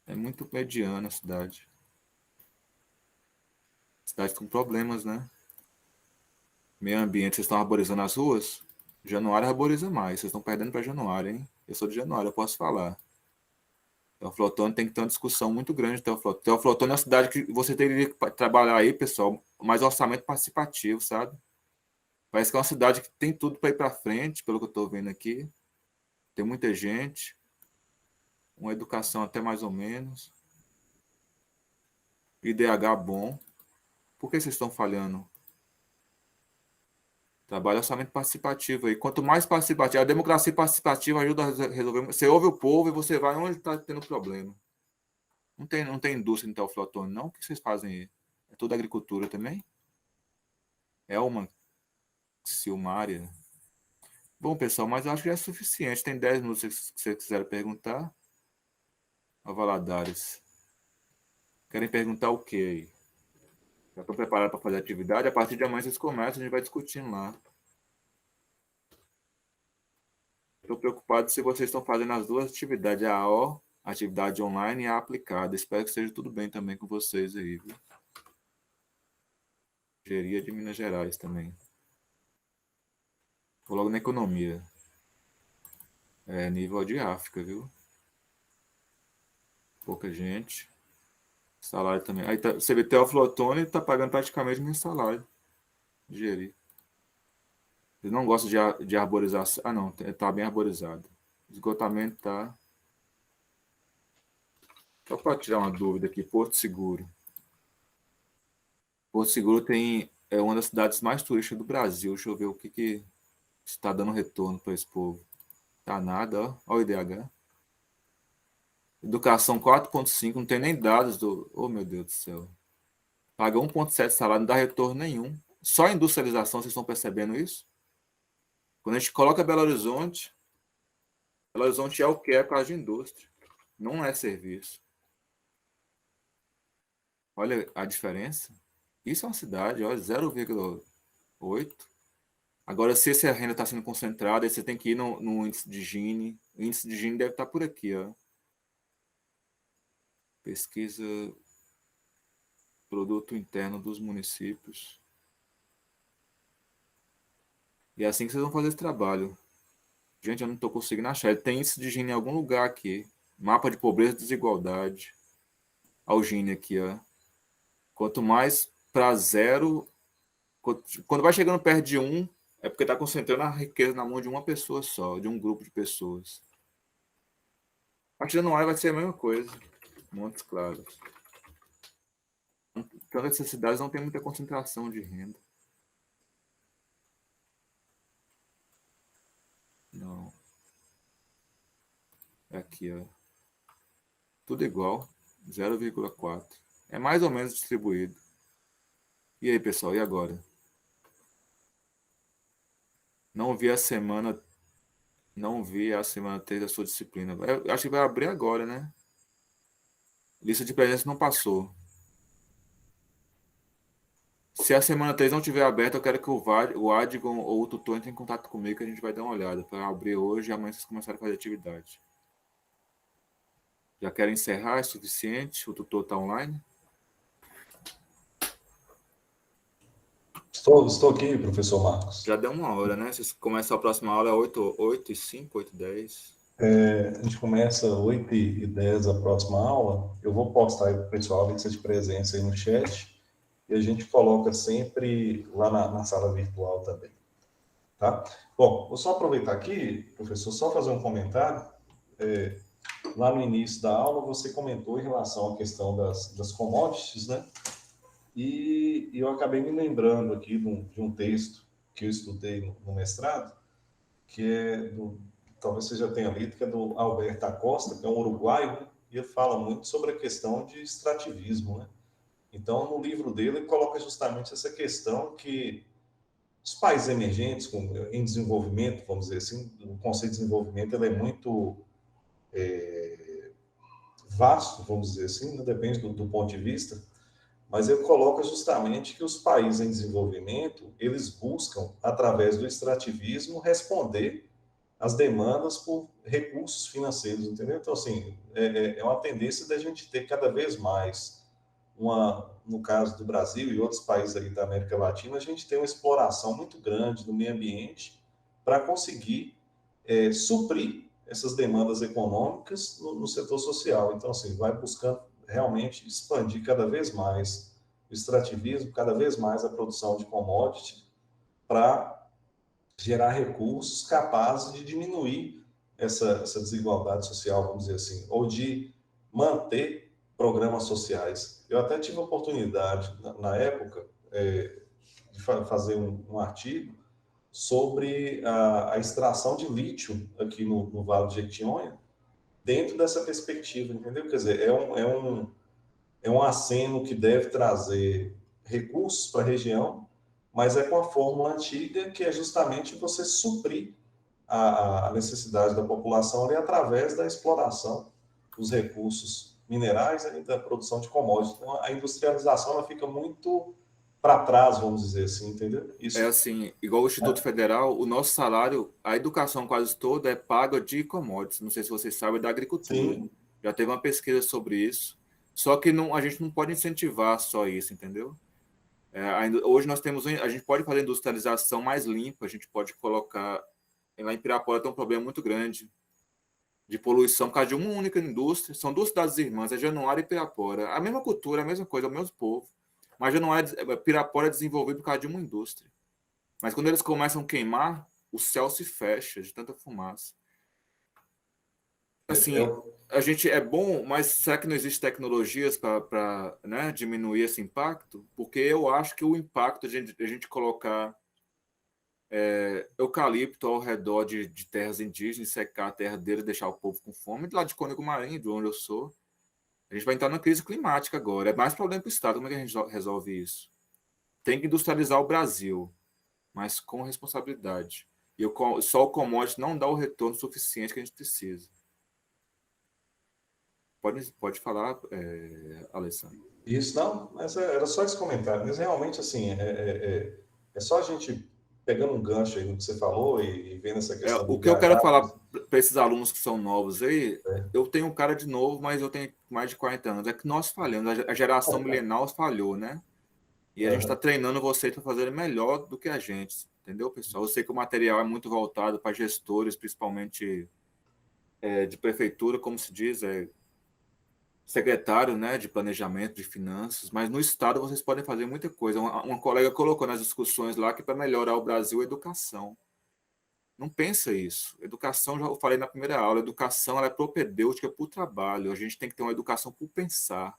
[SPEAKER 2] É muito mediana a cidade. Cidade com problemas, né? Meio ambiente, vocês estão arborizando as ruas? Januário arboriza mais. Vocês estão perdendo para Januário, hein? Eu sou de Januário, eu posso falar. Teófilo Otoni tem que ter uma discussão muito grande. Teófilo Otoni é uma cidade que você teria que trabalhar aí, pessoal, mais orçamento participativo, sabe? Parece que é uma cidade que tem tudo para ir para frente, pelo que eu estou vendo aqui. Tem muita gente, uma educação até mais ou menos, IDH bom. Por que vocês estão falhando? Trabalho orçamento participativo aí. Quanto mais participativo, a democracia participativa ajuda a resolver. Você ouve o povo e você vai onde está tendo problema. Não tem indústria em Teófilo Otoni, não? O que vocês fazem aí? É tudo agricultura também? É uma Silmária. Bom, pessoal, mas eu acho que já é suficiente. Tem 10 minutos se vocês quiserem perguntar. A Valadares. Querem perguntar o quê aí? Já estão preparados para fazer atividade? A partir de amanhã vocês começam, a gente vai discutindo lá. Estou preocupado se vocês estão fazendo as duas atividades, a AO, a atividade online e a aplicada. Espero que esteja tudo bem também com vocês aí, viu? Engenharia de Minas Gerais também. Vou logo na economia. É nível de África, viu? Pouca gente. Salário também. Aí você vê Teófilo Otoni está pagando praticamente meu salário. Gerir. Eles não gostam de arborizar. Ah, não, está bem arborizado. Esgotamento tá. Só para tirar uma dúvida aqui, Porto Seguro. Porto Seguro é uma das cidades mais turísticas do Brasil. Deixa eu ver o que está dando retorno para esse povo. Tá nada, ó. Olha o IDH. Educação 4,5, não tem nem dados do. Oh, meu Deus do céu. Paga 1,7 salário, não dá retorno nenhum. Só a industrialização, vocês estão percebendo isso? Quando a gente coloca Belo Horizonte é o que é por causa de indústria. Não é serviço. Olha a diferença. Isso é uma cidade, olha, 0,8. Agora, se essa renda está sendo concentrada, aí você tem que ir no índice de Gini. O índice de Gini deve estar por aqui, ó. Pesquisa produto interno dos municípios. E é assim que vocês vão fazer esse trabalho. Gente, eu não estou conseguindo achar. Ele tem índice de Gini em algum lugar aqui. Mapa de pobreza e desigualdade. Olha o Gini aqui, ó. Quanto mais para zero, quando vai chegando perto de 1, é porque está concentrando a riqueza na mão de uma pessoa só, de um grupo de pessoas. A partir de Januário vai ser a mesma coisa. Montes Claros. Então, essas cidades não tem muita concentração de renda. Não. É aqui, ó. Tudo igual. 0,4. É mais ou menos distribuído. E aí, pessoal, e agora? Não vi a semana 3 da sua disciplina. Eu acho que vai abrir agora, né? Lista de presença não passou. Se a semana 3 não tiver aberta, eu quero que o Adgon ou o tutor entre em contato comigo, que a gente vai dar uma olhada para abrir hoje e amanhã vocês começarem a fazer atividade. Já querem encerrar? É suficiente? O tutor está online?
[SPEAKER 1] Estou aqui, professor Marcos.
[SPEAKER 2] Já deu 1 hora, né? Vocês começam a próxima aula 8h05, 8h10.
[SPEAKER 1] A gente começa 8h10 a próxima aula. Eu vou postar aí para o pessoal a lista de presença aí no chat e a gente coloca sempre lá na sala virtual também, tá? Bom, vou só aproveitar aqui, professor, só fazer um comentário. Lá no início da aula você comentou em relação à questão das commodities, né? E eu acabei me lembrando aqui de um texto que eu estudei no mestrado, que talvez você já tenha lido, que é do Alberto Acosta, que é um uruguaio, né? E ele fala muito sobre a questão de extrativismo, né? Então, no livro dele, ele coloca justamente essa questão que os países emergentes, em desenvolvimento, vamos dizer assim, o conceito de desenvolvimento ele é muito vasto, vamos dizer assim, né? Depende do ponto de vista, mas ele coloca justamente que os países em desenvolvimento, eles buscam, através do extrativismo, responder às demandas por recursos financeiros, entendeu? Então, assim, é uma tendência da gente ter cada vez mais no caso do Brasil e outros países ali da América Latina, a gente tem uma exploração muito grande do meio ambiente para conseguir suprir essas demandas econômicas no setor social. Então, assim, vai buscando realmente expandir cada vez mais o extrativismo, cada vez mais a produção de commodity para gerar recursos capazes de diminuir essa desigualdade social, vamos dizer assim, ou de manter programas sociais. Eu até tive a oportunidade, na época, de fazer um artigo sobre a extração de lítio aqui no Vale de Jequitinhonha, dentro dessa perspectiva, entendeu? Quer dizer, é um aceno que deve trazer recursos para a região, mas é com a fórmula antiga, que é justamente você suprir a necessidade da população ali através da exploração dos recursos minerais e da produção de commodities. Então, a industrialização ela fica muito para trás, vamos dizer assim, entendeu?
[SPEAKER 2] É
[SPEAKER 1] Isso,
[SPEAKER 2] assim, igual o Instituto
[SPEAKER 1] né?
[SPEAKER 2] Federal, o nosso salário, a educação quase toda é paga de commodities. Não sei se vocês sabem, é da agricultura.
[SPEAKER 1] Sim,
[SPEAKER 2] Já teve uma pesquisa sobre isso. Só que não, a gente não pode incentivar só isso, entendeu? Hoje nós temos, a gente pode fazer industrialização mais limpa, a gente pode colocar. Lá em Pirapora tem um problema muito grande de poluição por causa de uma única indústria. São duas cidades irmãs, é Januário e Pirapora. A mesma cultura, a mesma coisa, o mesmo povo. Mas Pirapora é desenvolvido por causa de uma indústria. Mas quando eles começam a queimar, o céu se fecha de tanta fumaça.
[SPEAKER 1] é, é
[SPEAKER 2] Assim,
[SPEAKER 1] o-
[SPEAKER 2] a gente é bom, mas será que não existe tecnologias para, né, diminuir esse impacto? Porque eu acho que o impacto de a gente colocar eucalipto ao redor de terras indígenas, secar a terra deles, deixar o povo com fome, de lá de Cônego Marinho, de onde eu sou, a gente vai entrar numa crise climática agora. É mais problema para o Estado. Como é que a gente resolve isso? Tem que industrializar o Brasil, mas com responsabilidade. Só o commodity não dá o retorno suficiente que a gente precisa. Pode falar, Alessandro.
[SPEAKER 1] isso não, mas era só esse comentário. Mas realmente, assim, é só a gente pegando um gancho aí no que você falou e vendo essa questão do
[SPEAKER 2] O que eu quero
[SPEAKER 1] IDH.
[SPEAKER 2] falar para esses alunos que são novos aí, eu tenho um cara de novo, mas eu tenho mais de 40 anos. É que nós falhamos, a geração milenial falhou, né? E a gente está
[SPEAKER 1] Aham.
[SPEAKER 2] treinando vocês para fazerem melhor do que a gente, entendeu, pessoal? Eu sei que o material é muito voltado para gestores, principalmente de prefeitura, como se diz, secretário, né, de planejamento, de finanças, mas no estado vocês podem fazer muita coisa. Uma colega colocou nas discussões lá que para melhorar o Brasil, educação. Não pensa isso. Educação, já eu falei na primeira aula, educação ela é propedêutica para o trabalho. A gente tem que ter uma educação por pensar.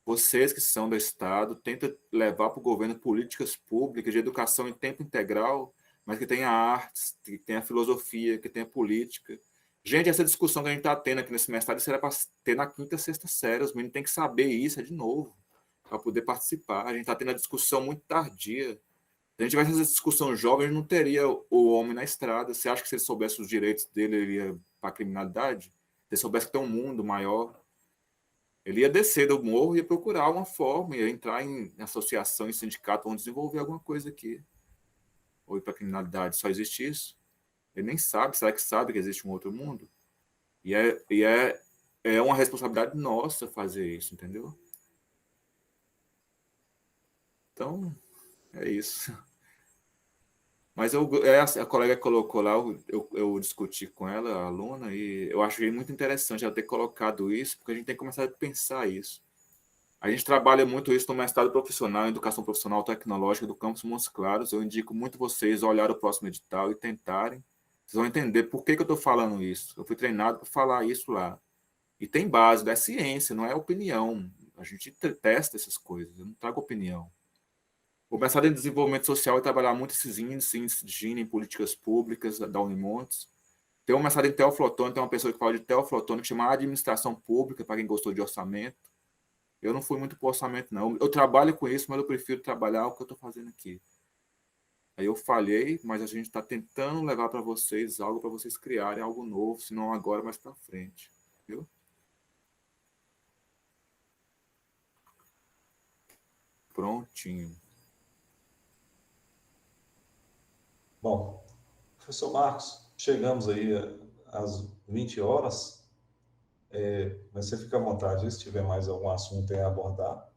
[SPEAKER 2] Vocês que são do Estado, tenta levar para o governo políticas públicas de educação em tempo integral, mas que tenha artes, que tenha filosofia, que tenha política. Gente, essa discussão que a gente está tendo aqui nesse mestrado, isso era para ter na quinta, sexta série. Os meninos têm que saber isso de novo, para poder participar. A gente está tendo a discussão muito tardia. Se a gente tivesse essa discussão jovem, a gente não teria o homem na estrada. Você acha que se ele soubesse os direitos dele, ele ia para a criminalidade? Se ele soubesse que tem um mundo maior, ele ia descer do morro e ia procurar uma forma, ia entrar em associação, em sindicato, vão desenvolver alguma coisa aqui. Ou ir para a criminalidade. Só existe isso. Ele nem sabe. Será que sabe que existe um outro mundo? E é é uma responsabilidade nossa fazer isso, entendeu? Então, é isso. Mas a colega colocou lá, eu discuti com ela, a aluna, e eu achei muito interessante ela ter colocado isso, porque a gente tem que começar a pensar isso. A gente trabalha muito isso no mestrado profissional, em educação profissional tecnológica do campus Montes Claros. Eu indico muito vocês a olhar o próximo edital e tentarem. Vocês vão entender por que eu estou falando isso. Eu fui treinado para falar isso lá. E tem base, é ciência, não é opinião. A gente testa essas coisas, eu não trago opinião. O mestrado em desenvolvimento social é trabalhar muito esses índices de Gini em políticas públicas da Unimontes. Tem um mestrado em teoflotônica, tem uma pessoa que fala de teoflotônica, que chama administração pública, para quem gostou de orçamento. Eu não fui muito para orçamento, não. Eu trabalho com isso, mas eu prefiro trabalhar o que eu estou fazendo aqui. Aí eu falhei, mas a gente está tentando levar para vocês algo para vocês criarem algo novo, se não agora, mais para frente. Viu? Prontinho.
[SPEAKER 1] Bom, professor Marcos, chegamos aí às 20 horas, mas você fica à vontade se tiver mais algum assunto a abordar.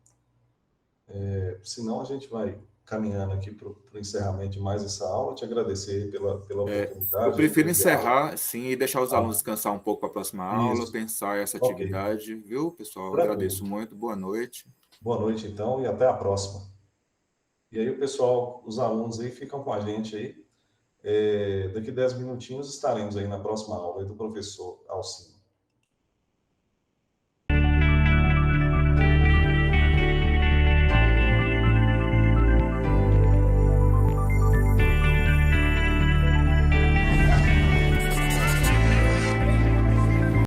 [SPEAKER 1] Senão, a gente vai caminhando aqui para o encerramento de mais essa aula. Te agradecer pela
[SPEAKER 2] Eu
[SPEAKER 1] oportunidade aí
[SPEAKER 2] prefiro
[SPEAKER 1] do diálogo.
[SPEAKER 2] encerrar, sim, e deixar os alunos descansar um pouco para a próxima aula,
[SPEAKER 1] Isso,
[SPEAKER 2] pensar essa
[SPEAKER 1] ok,
[SPEAKER 2] atividade, viu, pessoal?
[SPEAKER 1] tranquilo.
[SPEAKER 2] Agradeço muito, boa noite.
[SPEAKER 1] Boa noite, então, e até a próxima. E aí, o pessoal, os alunos aí ficam com a gente aí. Daqui 10 minutinhos estaremos aí na próxima aula aí do professor Alcino.